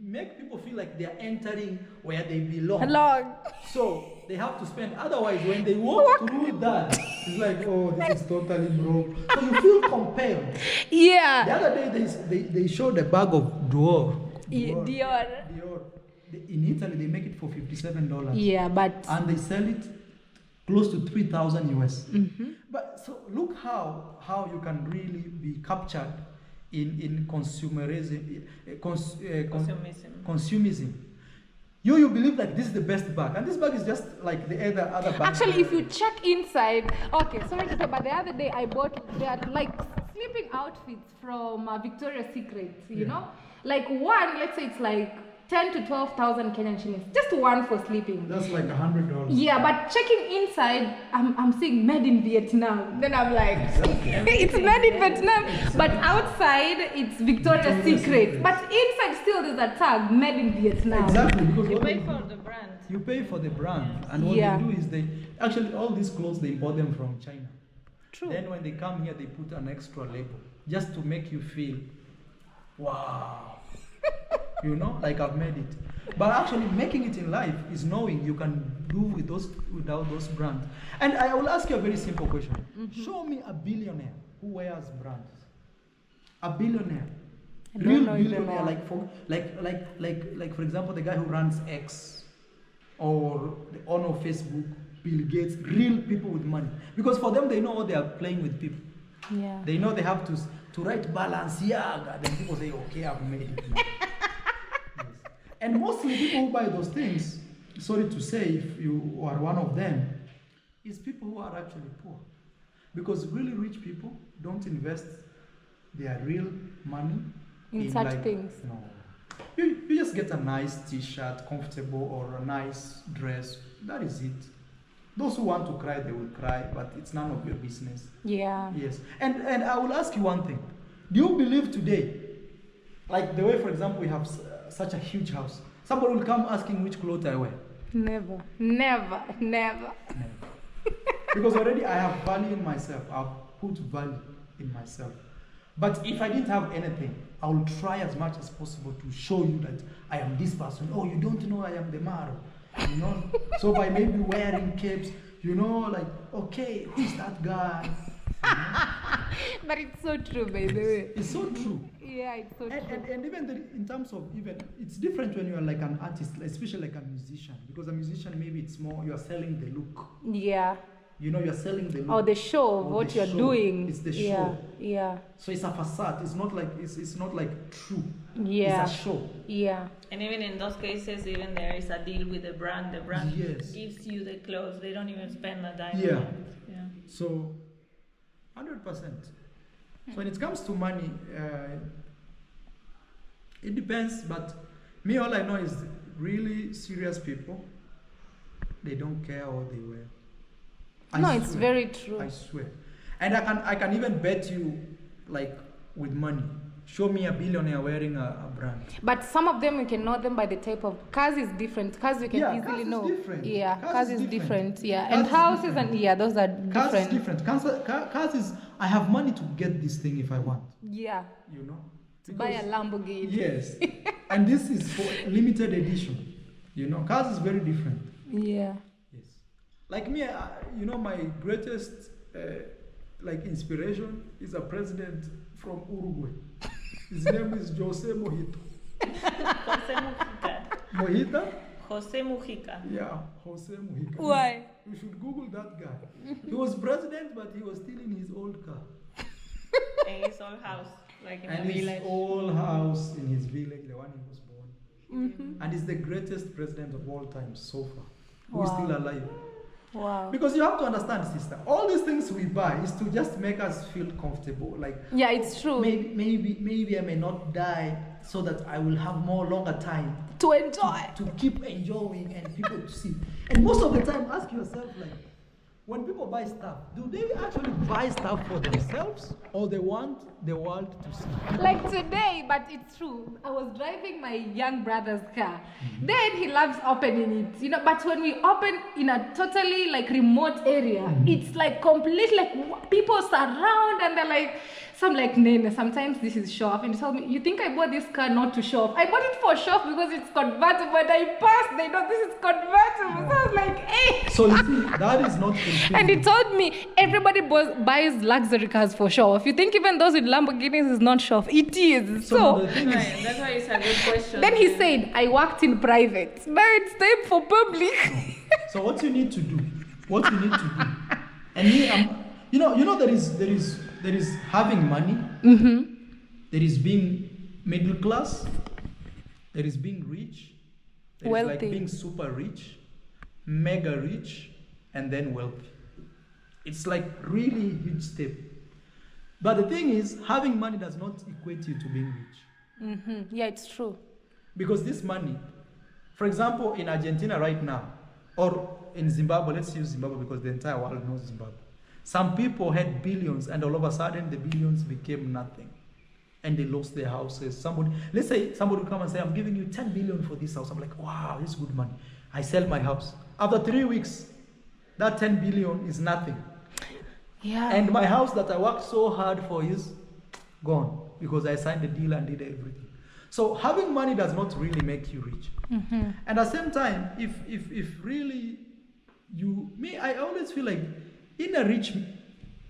make people feel like they are entering where they belong. So they have to spend. Otherwise, when they walk through that, it's like, oh, this is totally broke. So you feel compelled. Yeah. The other day, they showed a bag of Dior. In Italy, they make it for $57. Yeah, and they sell it close to 3,000 US. Mm-hmm. But so look how you can really be captured in consumerism. Consumerism. You believe like this is the best bag, and this bag is just like the other bag. Actually, if you check inside, okay, sorry to say, but the other day I bought that like sleeping outfits from Victoria's Secret. You know, like one, let's say it's like 10 to 12,000 Kenyan shillings, just one for sleeping. That's like $100. Yeah, but checking inside, I'm seeing made in Vietnam. Then I'm like, it's made in Vietnam. But outside, it's Victoria's Secret. But inside still there's a tag, made in Vietnam. Exactly, because you pay for the brand. You pay for the brand, and what they do is all these clothes they import them from China. True. Then when they come here, they put an extra label just to make you feel, wow. You know, like I've made it. But actually making it in life is knowing you can do without those brands. And I will ask you a very simple question. Mm-hmm. Show me a billionaire who wears brands. A billionaire. Real billionaire, like for example the guy who runs X or the owner of Facebook, Bill Gates, real people with money. Because for them they know what they are playing with people. Yeah. They know they have to write Balenciaga. Then people say, okay, I've made it. Yes. And mostly people who buy those things, sorry to say, if you are one of them, is people who are actually poor. Because really rich people don't invest their real money in such like, things. No. You just get a nice t-shirt, comfortable, or a nice dress. That is it. Those who want to cry, they will cry, but it's none of your business. Yeah. Yes. And I will ask you one thing. Do you believe today, like the way, for example, we have such a huge house, somebody will come asking which clothes I wear? Never. Because already I have value in myself. I've put value in myself. But if I didn't have anything, I will try as much as possible to show you that I am this person. Oh, you don't know I am the Maro. You know? So by maybe wearing capes, you know, like, okay, who's that guy? You know? But it's so true, by the way. It's so true. Yeah, it's so true. And even in terms of it's different when you are like an artist, especially like a musician. Because a musician, maybe it's more, you are selling the look. Yeah. You know, you're selling the look. Or the show of what you're doing. It's the show. Yeah. So it's a facade. It's not like true. Yeah. It's a show. Yeah. And even in those cases, even there is a deal with the brand. The brand gives you the clothes. They don't even spend a dime. Yeah. On it. Yeah. So, 100%. So when it comes to money, it depends. But me, all I know is really serious people. They don't care what they wear. It's very true. I swear. And I can even bet you, like, with money. Show me a billionaire wearing a brand. But some of them, you can know them by the type of cars is different. Cars you can easily cars know. Is different. Yeah, cars is different. Yeah, Cars and houses and those are different. Cars is different. Cars is, I have money to get this thing if I want. Yeah. You know. Buy a Lamborghini. Yes. And this is for limited edition. You know, cars is very different. Yeah. Yes. Like me, you know, my greatest inspiration is a president from Uruguay. His name is Jose Mojito. Jose Mujica. Mojita? Jose Mujica. Yeah, Jose Mujica. Why? You should Google that guy. He was president, but he was still in his old car. And his old house, like in And the his village. old house in his village, the one he was born. Mm-hmm. And he's the greatest president of all time so far, who is still alive. Wow. Because you have to understand, sister, all these things we buy is to just make us feel comfortable. Like, yeah, it's true. Maybe I may not die so that I will have more longer time to enjoy. To keep enjoying and people to see. And most of the time, ask yourself, like, when people buy stuff, do they actually buy stuff for themselves or they want the world to see? Like today, but it's true. I was driving my young brother's car. Mm-hmm. Then he loves opening it, you know. But when we open in a totally like remote area, it's like completely like people surround and they're like, so I'm like, Nene, sometimes this is show off. And he told me, you think I bought this car not to show off? I bought it for show off because it's convertible. And I passed, they know this is convertible. So I was like, hey. So you see, that is not fulfilling. And he told me, everybody buys luxury cars for show off. You think even those with Lamborghinis is not show off? It is. So right, that's why it's a good question. Then he said, I worked in private. Now it's time for public. So what you need to do, and me, you know, there is having money, there is being middle class, there is being rich, there is like being super rich, mega rich, and then wealthy. It's like really huge step. But the thing is, having money does not equate you to being rich. Yeah, it's true. Because this money, for example, in Argentina right now, or in Zimbabwe, let's use Zimbabwe because the entire world knows Zimbabwe. Some people had billions and all of a sudden the billions became nothing. And they lost their houses. Let's say somebody will come and say, I'm giving you 10 billion for this house. I'm like, wow, this is good money. I sell my house. After 3 weeks, that 10 billion is nothing. Yeah. And my house that I worked so hard for is gone because I signed the deal and did everything. So having money does not really make you rich. And at the same time, if really I always feel like in a rich,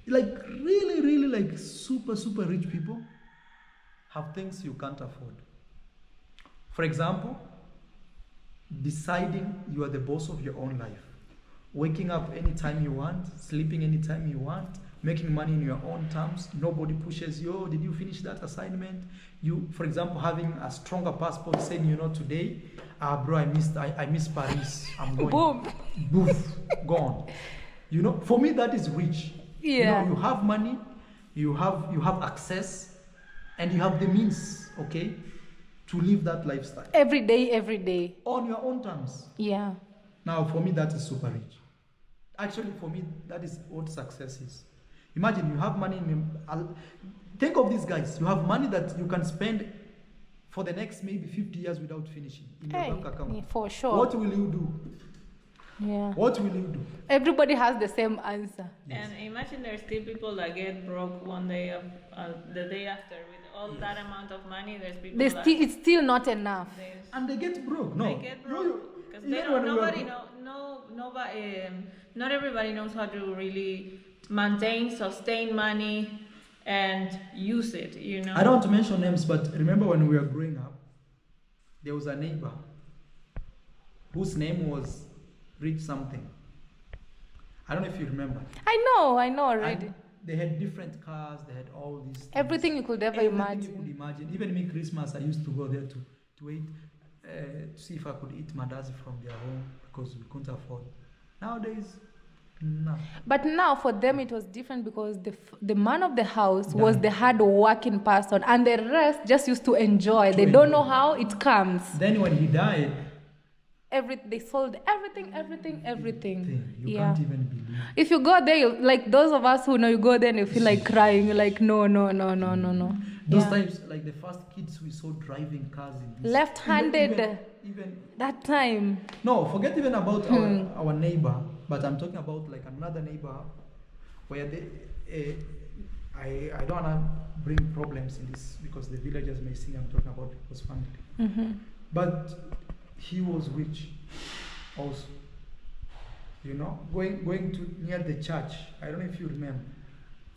like really like super rich people have things you can't afford. For example, deciding you are the boss of your own life. Waking up anytime you want, sleeping anytime you want, making money in your own terms. Nobody pushes you. Oh, did you finish that assignment? You, for example, having a stronger passport saying, you know, today, bro, I miss Paris. I'm going. Boom. Boof, gone. You know, for me, that is rich. Yeah. You know, you have money, you have access, and you have the means, okay, to live that lifestyle. Every day. On your own terms. Yeah. Now, for me, that is super rich. Actually, for me, that is what success is. Imagine you have money. Think of these guys. You have money that you can spend for the next maybe 50 years without finishing in your bank account. For sure. What will you do? Yeah. What will you do? Everybody has the same answer. And imagine there's still people that get broke one day of the day after with all that amount of money. There's people It's still not enough. And they get broke. No. They get broke because they don't. Not everybody knows how to really sustain money, and use it. You know. I don't want to mention names, but remember when we were growing up, there was a neighbor whose name was Rich something. I don't know if you remember. I know already. And they had different cars. They had all these things. Everything you could ever imagine. You could imagine. Even me, Christmas, I used to go there to eat, to see if I could eat mandazi from their home because we couldn't afford. Nowadays, no. But now for them it was different because the man of the house was the hard working person, and the rest just used to enjoy. They don't know how it comes. Then when he died, they sold everything. You can't even believe. If you go there, like those of us who know, you go there and you feel like crying. You're like, no. Those times, like the first kids we saw driving cars in this. Left-handed. Even that time. No, forget even about our neighbor, but I'm talking about like another neighbor where I don't want to bring problems in this because the villagers may think I'm talking about people's family. Mm-hmm. But he was rich also. You know, going to near the church. I don't know if you remember.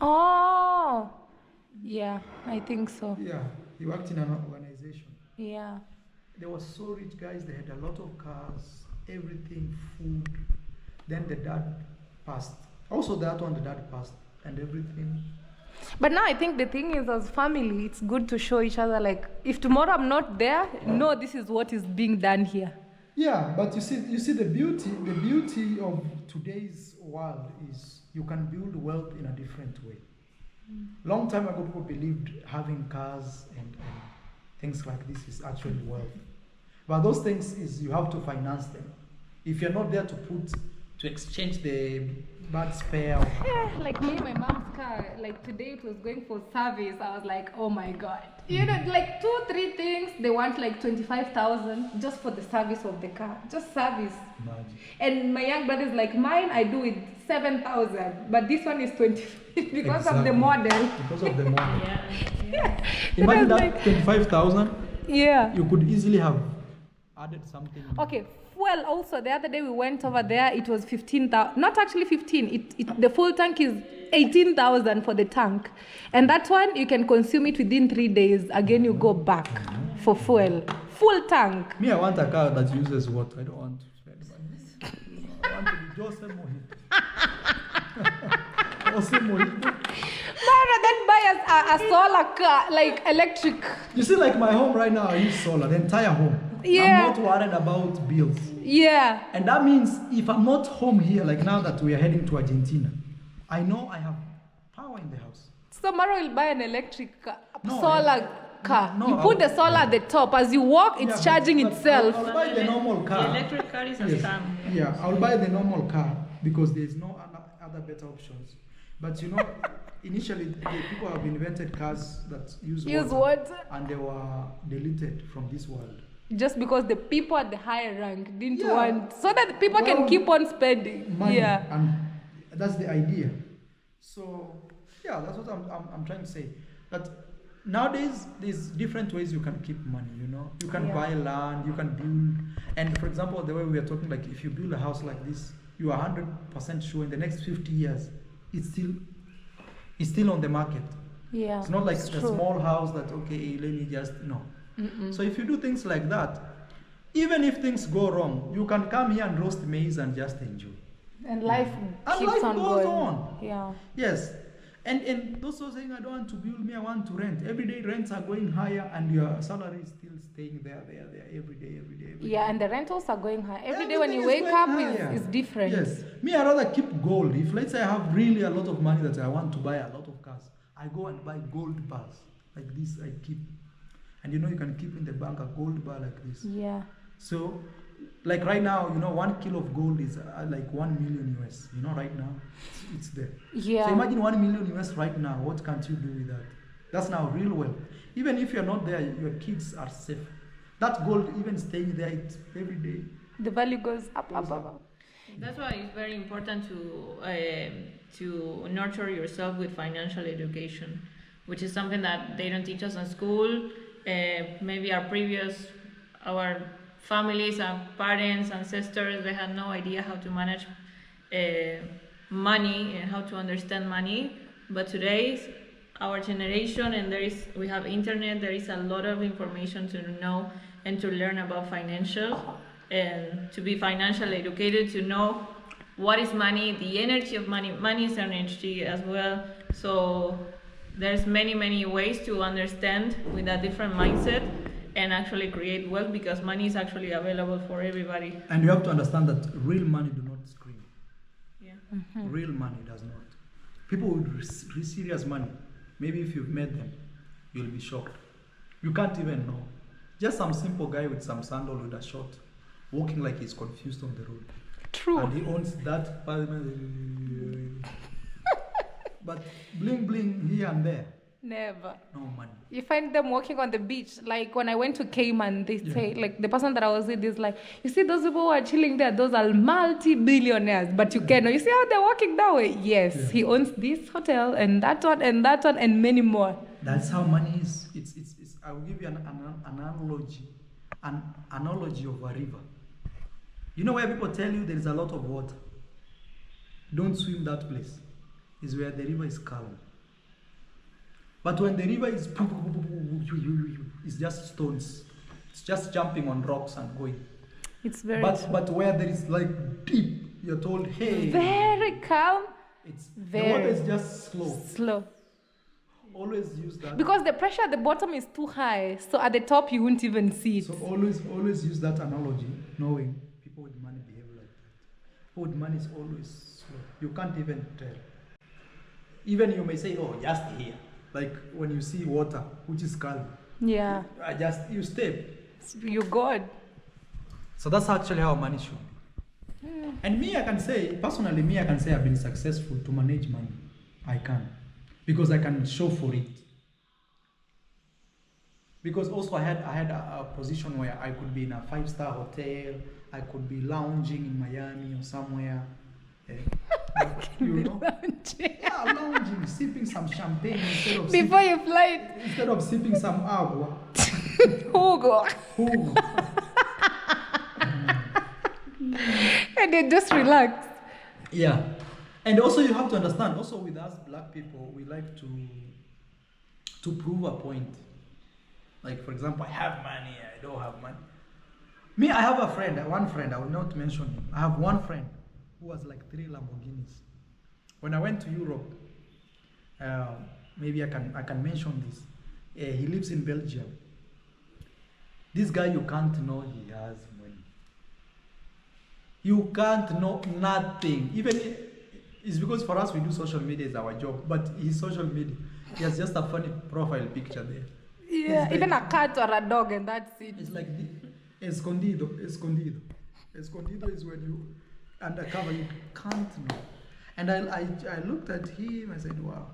Oh, yeah, I think so. Yeah, he worked in an organization. Yeah. They were so rich guys. They had a lot of cars, everything, food. Then the dad passed. Also that one, the dad passed and everything. But now I think the thing is, as family, it's good to show each other, like, if tomorrow I'm not there, no, this is what is being done here. Yeah, but you see the beauty of today's world is you can build wealth in a different way. Long time ago, people believed having cars and things like this is actually wealth. But those things is you have to finance them. If you're not there to exchange the bad spare. Yeah, like me, my mom's car, like today it was going for service. I was like, oh my God. You know, like 2-3 things, they want like 25,000 just for the service of the car. Just service. Imagine. And my young brother is like, mine, I do it 7,000. But this one is 20 because of the model. Because of the model. Yeah. Imagine that like, 25,000. Yeah. You could easily have added something. Okay. Well, also the other day we went over there. It was 15,000. Not actually 15. The full tank is 18,000 for the tank, and that one you can consume it within 3 days. Again, you go back for fuel. Full tank. Me, I want a car that uses water. I don't want to spend money. I want to be Jose Mojito. Jose Mojito. Rather than buy a solar car, like electric. You see, like my home right now, I use solar. The entire home. Yeah. I'm not worried about bills. Yeah. And that means if I'm not home here, like now that we are heading to Argentina, I know I have power in the house. So Mara will buy an electric No, solar car. no, You put the solar at the top. As you walk, it's charging itself. I'll buy the normal car. The electric car is a scam. Yeah, I'll buy the normal car because there's no other better options. But you know, initially the people have invented cars that use water, and they were deleted from this world. Just because the people at the higher rank didn't want, so that the people can keep on spending money. Yeah. And that's the idea. So yeah, that's what I'm trying to say. That nowadays there's different ways you can keep money. You know, you can buy land, you can build. And for example, the way we are talking, like if you build a house like this, you are 100% sure in the next 50 years it's still on the market. Yeah. It's not like a small house that let me just no. Mm-mm. So if you do things like that, even if things go wrong, you can come here and roast maize and just enjoy. And life keeps life on goes going. on. Yeah. Yes. And those who are saying, I don't want to build, me, I want to rent. Every day rents are going higher and your salary is still staying there, every day. Yeah, and the rentals are going high. Every day when you wake up is different. Yes. Me, I rather keep gold. If let's say I have really a lot of money that I want to buy a lot of cars, I go and buy gold bars. Like this, I keep. And you can keep in the bank a gold bar like this. Yeah. So, like right now, 1 kilo of gold is like 1 million US. Right now, it's there. Yeah. So imagine 1 million US right now. What can't you do with that? That's now real wealth. Even if you're not there, your kids are safe. That gold, even staying there, it's every day. The value goes up. That's why it's very important to nurture yourself with financial education, which is something that they don't teach us in school. Maybe our families and parents, ancestors, they had no idea how to manage money and how to understand money. But today, our generation, and we have internet, there is a lot of information to know and to learn about financial and to be financially educated, to know what is money, the energy of money. Money is energy as well. So there's many ways to understand with a different mindset and actually create wealth, because money is actually available for everybody. And you have to understand that real money do not scream. Yeah. Mm-hmm. Real money does not. People with serious money, maybe if you've met them, you'll be shocked. You can't even know. Just some simple guy with some sandal with a short, walking like he's confused on the road. True. And he owns that. But bling here and there. Never. No money. You find them walking on the beach. Like when I went to Cayman, they say, like the person that I was with is like, you see those people who are chilling there, those are multi-billionaires. But you see how they're walking that way? Yes, he owns this hotel and that one and many more. That's how money is. It's I will give you an analogy of a river. Where people tell you there is a lot of water? Don't swim that place. Is where the river is calm. But when the river is, it's just stones. It's just jumping on rocks and going. It's very. But where there is like deep, you're told, hey. Very calm. The water is just slow. Always use that. Because the pressure at the bottom is too high, so at the top you won't even see it. So always use that analogy, knowing people with money behave like that. People with money is always slow. You can't even tell. Even you may say, oh, just here. Like when you see water, which is calm. Yeah. You step. You're God. So that's actually how money should be. And personally, I can say I've been successful to manage money. I can. Because I can show for it. Because also I had a position where I could be in a 5-star hotel, I could be lounging in Miami or somewhere. Lounging. Yeah, lounging, sipping some champagne before you fly. Instead of sipping some agua. Hugo. And then just relax. Yeah. And also you have to understand, also with us black people, we like to prove a point. Like for example, I have money, I don't have money. Me, I have one friend, I will not mention him. I have one friend who has like 3 Lamborghinis. When I went to Europe, maybe I can mention this. He lives in Belgium. This guy, you can't know he has money. You can't know nothing. Even it's because for us we do social media is our job, but his social media, he has just a funny profile picture there. Yeah, even a cat or a dog, and that's it. It's like escondido. Escondido is when you undercover, you can't know. And I looked at him, I said, wow.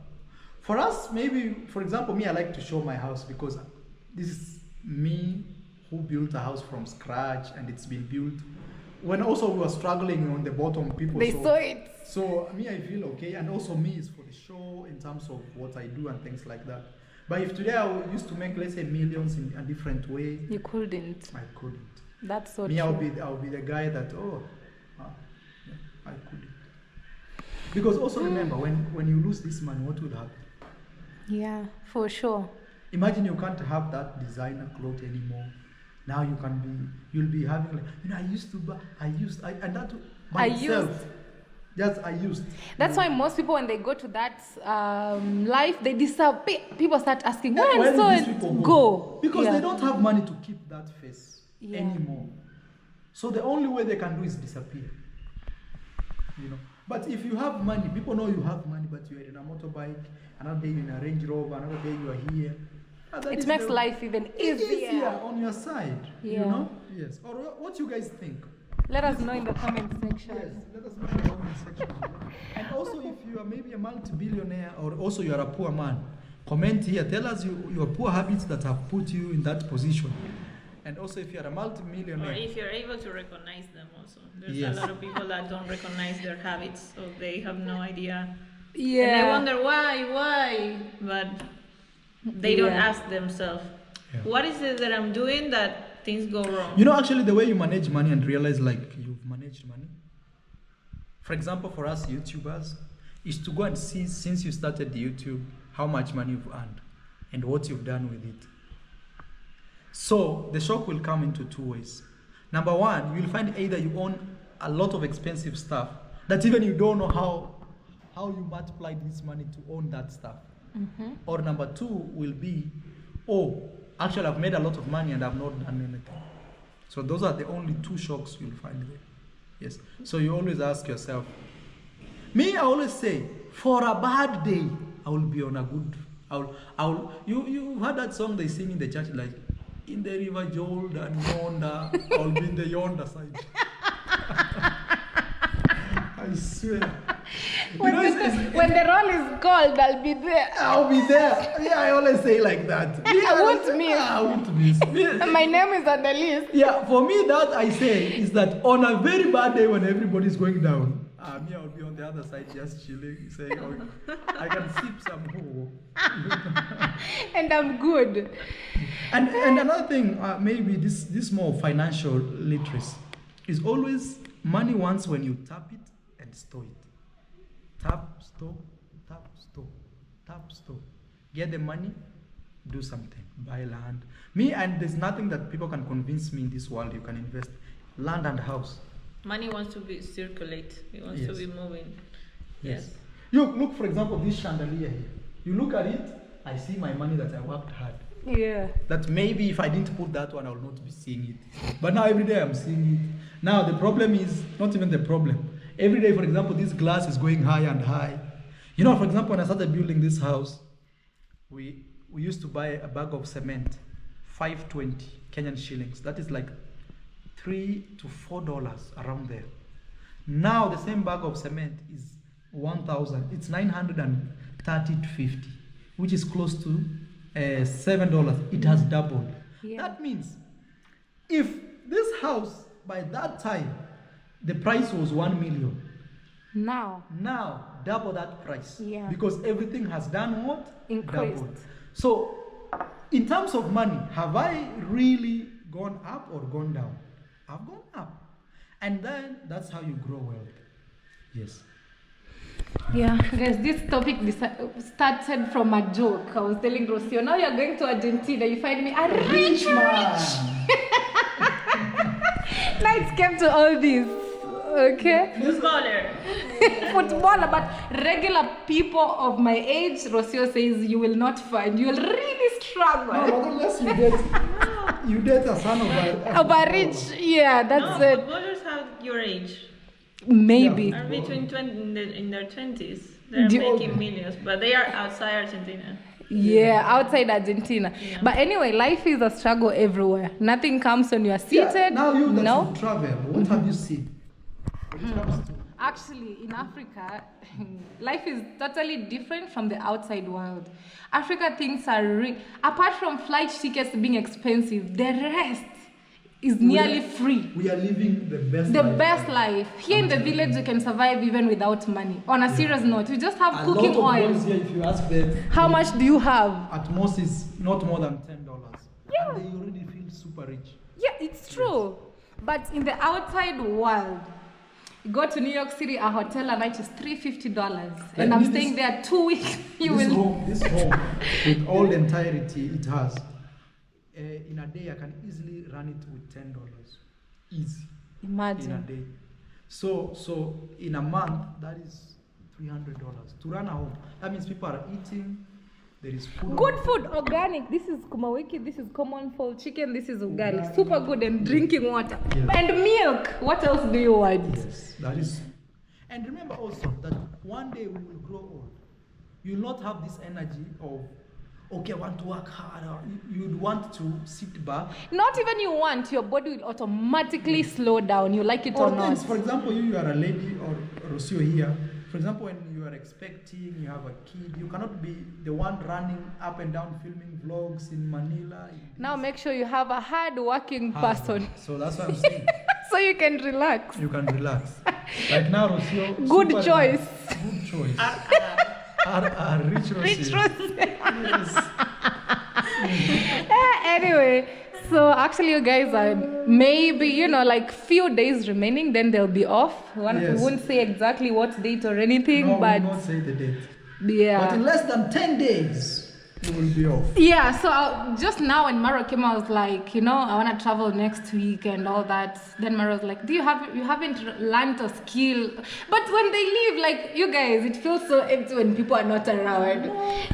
For us, maybe, for example, me, I like to show my house because this is me who built a house from scratch and it's been built. When also we were struggling on the bottom, people saw it. So me, I feel okay. And also me is for the show in terms of what I do and things like that. But if today I used to make, let's say, millions in a different way. You couldn't. I couldn't. That's so me, true. I'll be the guy that, I couldn't. Because also remember, when you lose this money, what would happen? Yeah, for sure. Imagine you can't have that designer cloth anymore. Now you'll be having like, I used to buy, and that by itself, Just are used. That's why most people, when they go to that life, they disappear. People start asking, where did these people go? Because they don't have money to keep that face anymore. So the only way they can do is disappear. You know. But if you have money, people know you have money, but you're in a motorbike, another day you're in a Range Rover, another day you are here. It makes life even easier on your side. You know? Yes. Or what you guys think? Let us know in the comment section. Yes, let us know in the comment section. And also, if you are maybe a multi-billionaire or also you are a poor man, comment here. Tell us your poor habits that have put you in that position. And also, if you are a multi-millionaire. Or if you're able to recognize them also. There's a lot of people that don't recognize their habits, so they have no idea. Yeah. And I wonder why? But they don't ask themselves, what is it that I'm doing that things go wrong? You know, actually, the way you manage money and realize like you've managed money. For example, for us YouTubers, is to go and see since you started YouTube, how much money you've earned and what you've done with it. So the shock will come into two ways. Number one, you'll find either you own a lot of expensive stuff that even you don't know how you multiply this money to own that stuff. Or number two will be, actually I've made a lot of money and I've not done anything. So those are the only two shocks you'll find there. Yes. So you always ask yourself. Me, I always say, for a bad day, I will be on a good. You heard that song they sing in the church, like, in the river Jordan yonder, I'll be in the yonder side. I swear. When the roll is called, I'll be there. I'll be there. Yeah, I always say like that. I won't miss. I won't miss. My name is on the list. Yeah, for me, that I say is that on a very bad day when everybody's going down, me, I'll be on the other side just chilling, saying, I can sip some more. And I'm good. And another thing, maybe this more financial literacy, is always money once when you tap it and store it. Tap, store, tap, store, tap, store. Get the money, do something, buy land. And there's nothing that people can convince me in this world you can invest. Land and house. Money wants to be circulate. It wants to be moving. Yes. Look, for example, this chandelier here. You look at it, I see my money that I worked hard. Yeah. That maybe if I didn't put that one, I will not be seeing it. But now every day I'm seeing it. Now the problem is not even the problem. Every day, for example, this glass is going high and high. You know, for example, when I started building this house, we used to buy a bag of cement, 520 Kenyan shillings. That is like $3 to $4 around there. Now the same bag of cement is 1,000. It's 930 to 50, which is close to $7. It has doubled. Yeah. That means if this house by that time the price was 1 million. Now double that price. Yeah. Because everything has done what? Increased. Doubled. So in terms of money, have I really gone up or gone down? I've gone up. And then that's how you grow wealth. Yes. Yeah, guys, this topic started from a joke. I was telling Rocio, now you're going to Argentina, you find me a rich man. Now it's came to all this. Okay? Footballer, but regular people of my age, Rocio says you will not find. You will really struggle. No, unless you date a son of a rich. Yeah, that's it. Footballers have your age. Maybe. Are between in their 20s. They're making millions, but they are outside Argentina. Yeah, outside Argentina. Yeah. But anyway, life is a struggle everywhere. Nothing comes when you are seated. Yeah, now you travel. What have you seen? Actually, in Africa, life is totally different from the outside world. Africa, things are apart from flight tickets being expensive, the rest is nearly free. We are living the best life. Here in the village, you can survive even without money. On a serious note, we just have cooking oil. Here, if you ask them, how much do you have? At most, it's not more than $10. Yeah. And they already feel super rich. Yeah, it's true. But in the outside world, you go to New York City, a hotel a night is $350, and I'm staying there 2 weeks. This home, with all the entirety it has, in a day I can easily run it with $10. Easy. Imagine. In a day. So in a month, that is $300 to run a home. That means people are eating. There is food. Good food, organic. This is kumawiki, this is common fold chicken, this is ugali. Super good, and drinking water. Yes. And milk. What else do you want? Yes, that is. And remember also that one day we will grow old. You will not have this energy of, okay, I want to work harder. You'd want to sit back. Not even you want, your body will automatically slow down. You like it or not. Things, for example, you are a lady or Rocio here. For example, when you are expecting, you have a kid, you cannot be the one running up and down filming vlogs in Manila. Now make sure you have a hard-working person. So that's what I'm saying. So you can relax. You can relax. Right now, Rocio. Good choice. Good choice. Rich Rocio. Yes. Anyway, so actually you guys are maybe, like few days remaining, then they'll be off. Yes. We won't say exactly what date or anything, No, but we will not say the date. yeah. But in less than 10 days, you will be off. Yeah, so just now when Maro came, I was like, I want to travel next week and all that. Then Maro was like, you haven't learned a skill. But when they leave, like, you guys, it feels so empty when people are not around.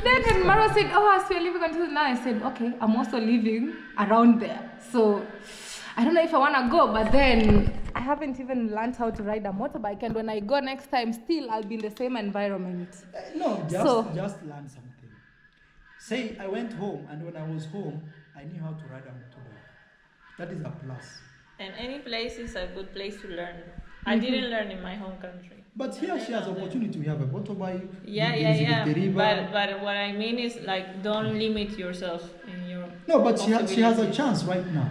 Then when Maro said, as we're leaving until now, I said, okay, I'm also living around there. So I don't know if I want to go, but then I haven't even learned how to ride a motorbike. And when I go next time, still, I'll be in the same environment. Just learn something. Say I went home, and when I was home, I knew how to ride a motorbike. That is a plus. And any place is a good place to learn. I didn't learn in my home country. But here she has opportunity. We have a motorbike. Yeah. But what I mean is, like, don't limit yourself in your. No, but she has a chance right now.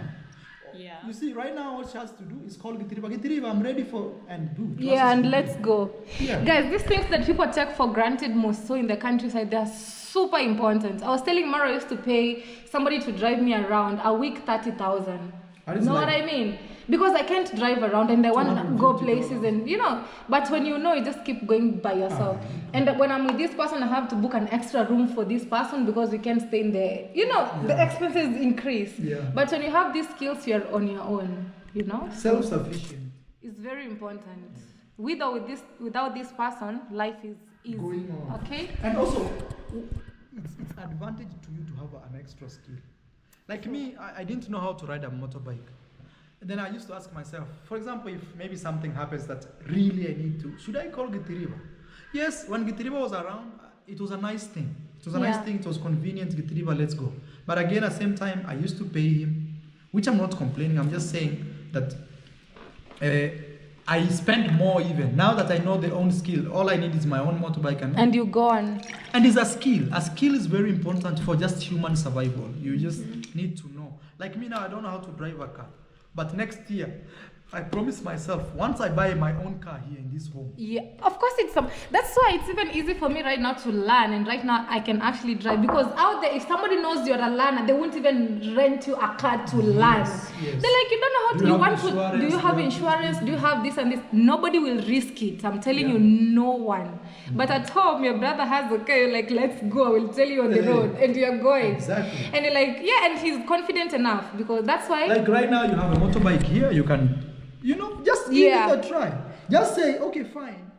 Yeah. You see, right now all she has to do is call Gitiriba. Gitiriba, I'm ready for and do. Yeah, and let's go. Yeah. Guys, these things that people take for granted most so in the countryside, they're super important. I was telling Mara, I used to pay somebody to drive me around a week 30,000. You know what I mean? Because I can't drive around and I want to go places and but when you just keep going by yourself. And when I'm with this person, I have to book an extra room for this person because we can't stay in there. The expenses increase. Yeah. But when you have these skills, you're on your own, Self-sufficient. It's very important. Without this person, life is going on. Okay? And also, it's an advantage to you to have an extra skill. Like me, I didn't know how to ride a motorbike. And then I used to ask myself, for example, if maybe something happens that really I need to, should I call Gitiriba? Yes, when Gitiriba was around, it was a nice thing. It was a nice thing, it was convenient, Gitiriba, let's go. But again, at the same time, I used to pay him, which I'm not complaining, I'm just saying that I spend more even. Now that I know the own skill, all I need is my own motorbike. And you go on. And it's a skill. A skill is very important for just human survival. You just need to know. Like me now, I don't know how to drive a car. But next year, I promise myself, once I buy my own car here in this home. Yeah, of course that's why it's even easy for me right now to learn, and right now I can actually drive, because out there, if somebody knows you're a learner, they won't even rent you a car to learn. Yes. They're like, you don't know how to, do you have insurance, do you have this and this? Nobody will risk it, I'm telling you, no one. But at home, your brother has you're like, let's go, I will tell you on the road, and you're going. Exactly. And you're like, and he's confident enough, because that's why. Like right now, you have a motorbike here, you can, just give it a try. Just say, okay, fine.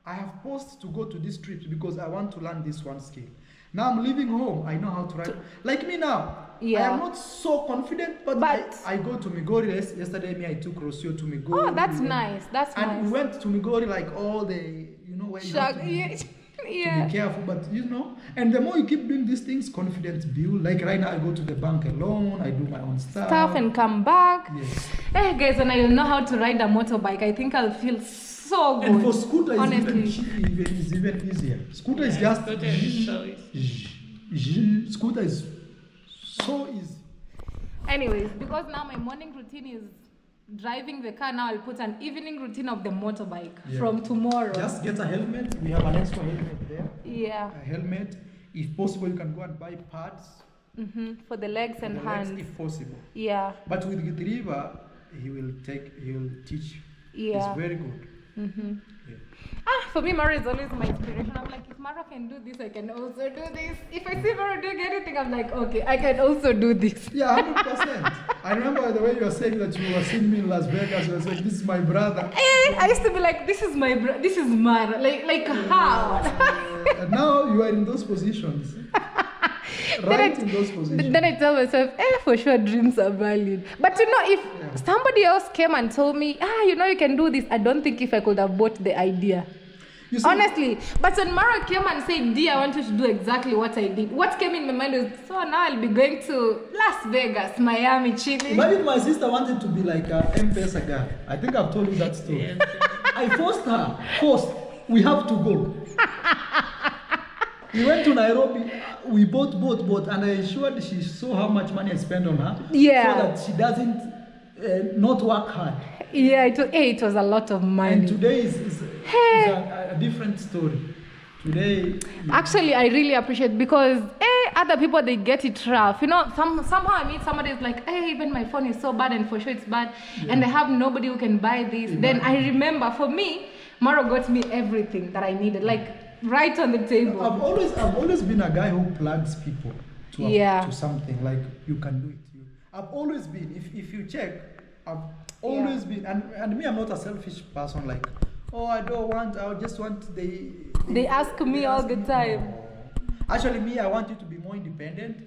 I have paused to go to this trip because I want to learn this one skill. Now I'm leaving home. I know how to ride. Like me now. Yeah. I am not so confident, but I go to Migori. Yesterday, I took Rocio to Migori. Oh, that's nice. That's nice. And we went to Migori like all the, where you have to be careful, but and the more you keep doing these things, confidence build. Like right now, I go to the bank alone, I do my own stuff and come back. Yes. Hey guys, when I know how to ride a motorbike, I think I'll feel so good. And for scooter, honestly, it's even easier. Scooter is just scooter is so easy. Anyways, because now my morning routine is driving the car, now I'll put an evening routine of the motorbike from tomorrow. Just get a helmet. We have an extra helmet there. Yeah. A helmet. If possible, you can go and buy pads. For the legs and hands. If possible. Yeah. But with Gitiriba, he will teach. Yeah. It's very good. For me, Mara is always my inspiration. I'm like, if Mara can do this, I can also do this. If I see Mara doing anything, I'm like, okay, I can also do this. Yeah, 100%. I remember the way you were saying that you were seeing me in Las Vegas. You were saying, this is my brother. I used to be like, this is my brother. This is Mara. Like how? And now you are in those positions. Right in those positions. Then I tell myself, for sure dreams are valid. But if somebody else came and told me, you can do this, I don't think if I could have bought the idea. You see, honestly, but when Mara came and said, I want you to do exactly what I did, what came in my mind was, so now I'll be going to Las Vegas, Miami, Chile. Imagine my sister wanted to be like an M-Pesa guy. I think I've told you that story. I forced her. We have to go. We went to Nairobi, we bought, and I ensured she saw how much money I spent on her. Yeah. So that she doesn't not work hard. Yeah, it was a lot of money. And today is a different story. Today... Actually, I really appreciate because other people, they get it rough. Somehow I meet somebody who's like, even my phone is so bad and for sure it's bad. Yeah. And I have nobody who can buy this. Yeah. Then I remember, for me, Maro got me everything that I needed. Like, right on the table. I've always been a guy who plugs people to something. Like, you can do it. I've always been. If you check, I've always been. And me, I'm not a selfish person. Like, I just want They ask me all the time. No. Actually, me, I want you to be more independent.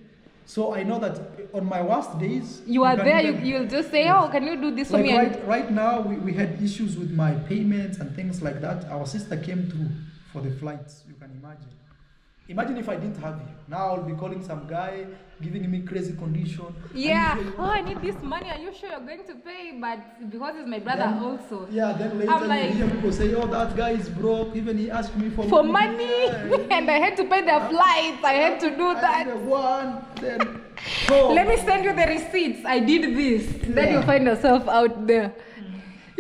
So I know that on my worst days, you are there. You'll just say, can you do this for me? Right now, we had issues with my payments and things like that. Our sister came through for the flights, you can imagine. Imagine if I didn't have you. Now I'll be calling some guy, giving me crazy condition. Yeah. I need this money. Are you sure you're going to pay? But because he's my brother also. Yeah, then later you hear people say, that guy is broke. Even he asked me for money. Yeah. And I had to pay the flights. I had to do that. Let me send you the receipts. I did this. Yeah. Then you find yourself out there.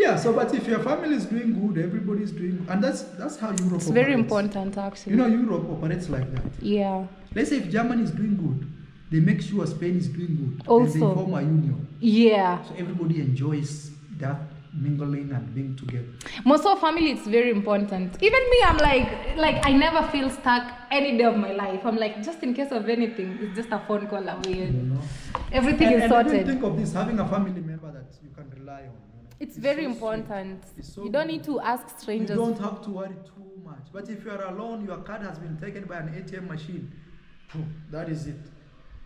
Yeah, but if your family is doing good, everybody's doing good. And that's how Europe operates. It's very important, actually. Europe operates like that. Yeah. Let's say if Germany is doing good, they make sure Spain is doing good. Also. And they form a union. Yeah. So everybody enjoys that mingling and being together. Most of family, it's very important. Even me, I'm like I never feel stuck any day of my life. I'm like, just in case of anything, it's just a phone call away. Everything is sorted. And think of this, having a family member that you can rely on. It's very important. You don't need to ask strangers. You don't have to worry too much. But if you are alone, your card has been taken by an ATM machine. That is it.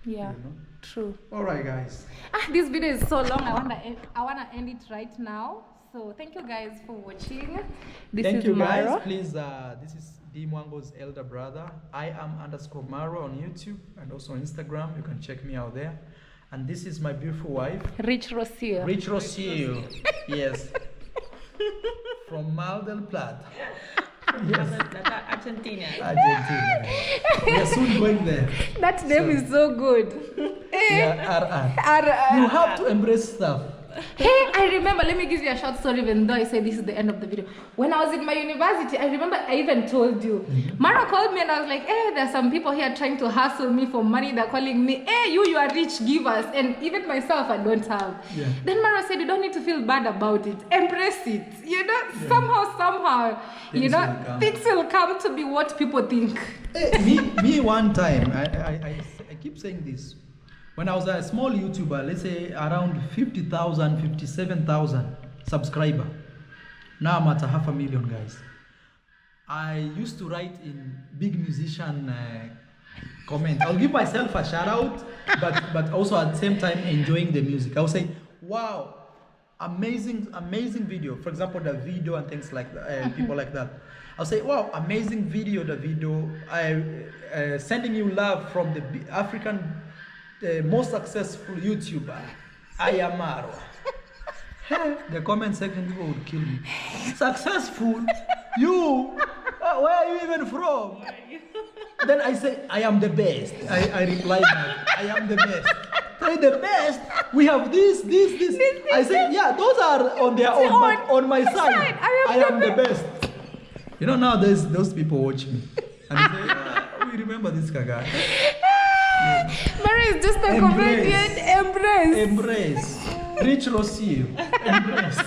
Yeah, true. All right, guys. This video is so long. I wanna end it right now. So thank you guys for watching. Thank you guys. Please, this is D Mwango's elder brother. I am _Maro on YouTube and also on Instagram. You can check me out there. And this is my beautiful wife. Rich Rocio. Yes. From Mar del Plata. Yes. Argentina. We are soon going there. That name is so good. Yeah, You have to embrace stuff. Hey, I remember, let me give you a short story, even though I say this is the end of the video. When I was in my university, I remember I even told you. Mara called me and I was like, there's some people here trying to hustle me for money. They're calling me, you are rich, give us. And even myself, I don't have. Yeah. Then Mara said, you don't need to feel bad about it. Embrace it. Somehow, things will come to be what people think. Me one time, I keep saying this. When I was a small YouTuber, let's say around 50,000, 57,000 subscriber. Now I'm at 500,000, guys. I used to write in big musician comment. I'll give myself a shout out, but also at the same time enjoying the music. I'll say, wow, amazing video. For example, the video and things like that, people like that. I'll say, wow, amazing video, sending you love from the African most successful YouTuber, Ayamaro. The comment section people would kill me. Successful? You? Where are you even from? Then I say, I am the best. I reply back, I am the best. Say the best? We have this. I say, yeah, those are on their own, but on my side, I am the best. Now those people watch me. And they say, we remember this guy. Mary is just a comedian. Embrace. Rich Rocio. Embrace.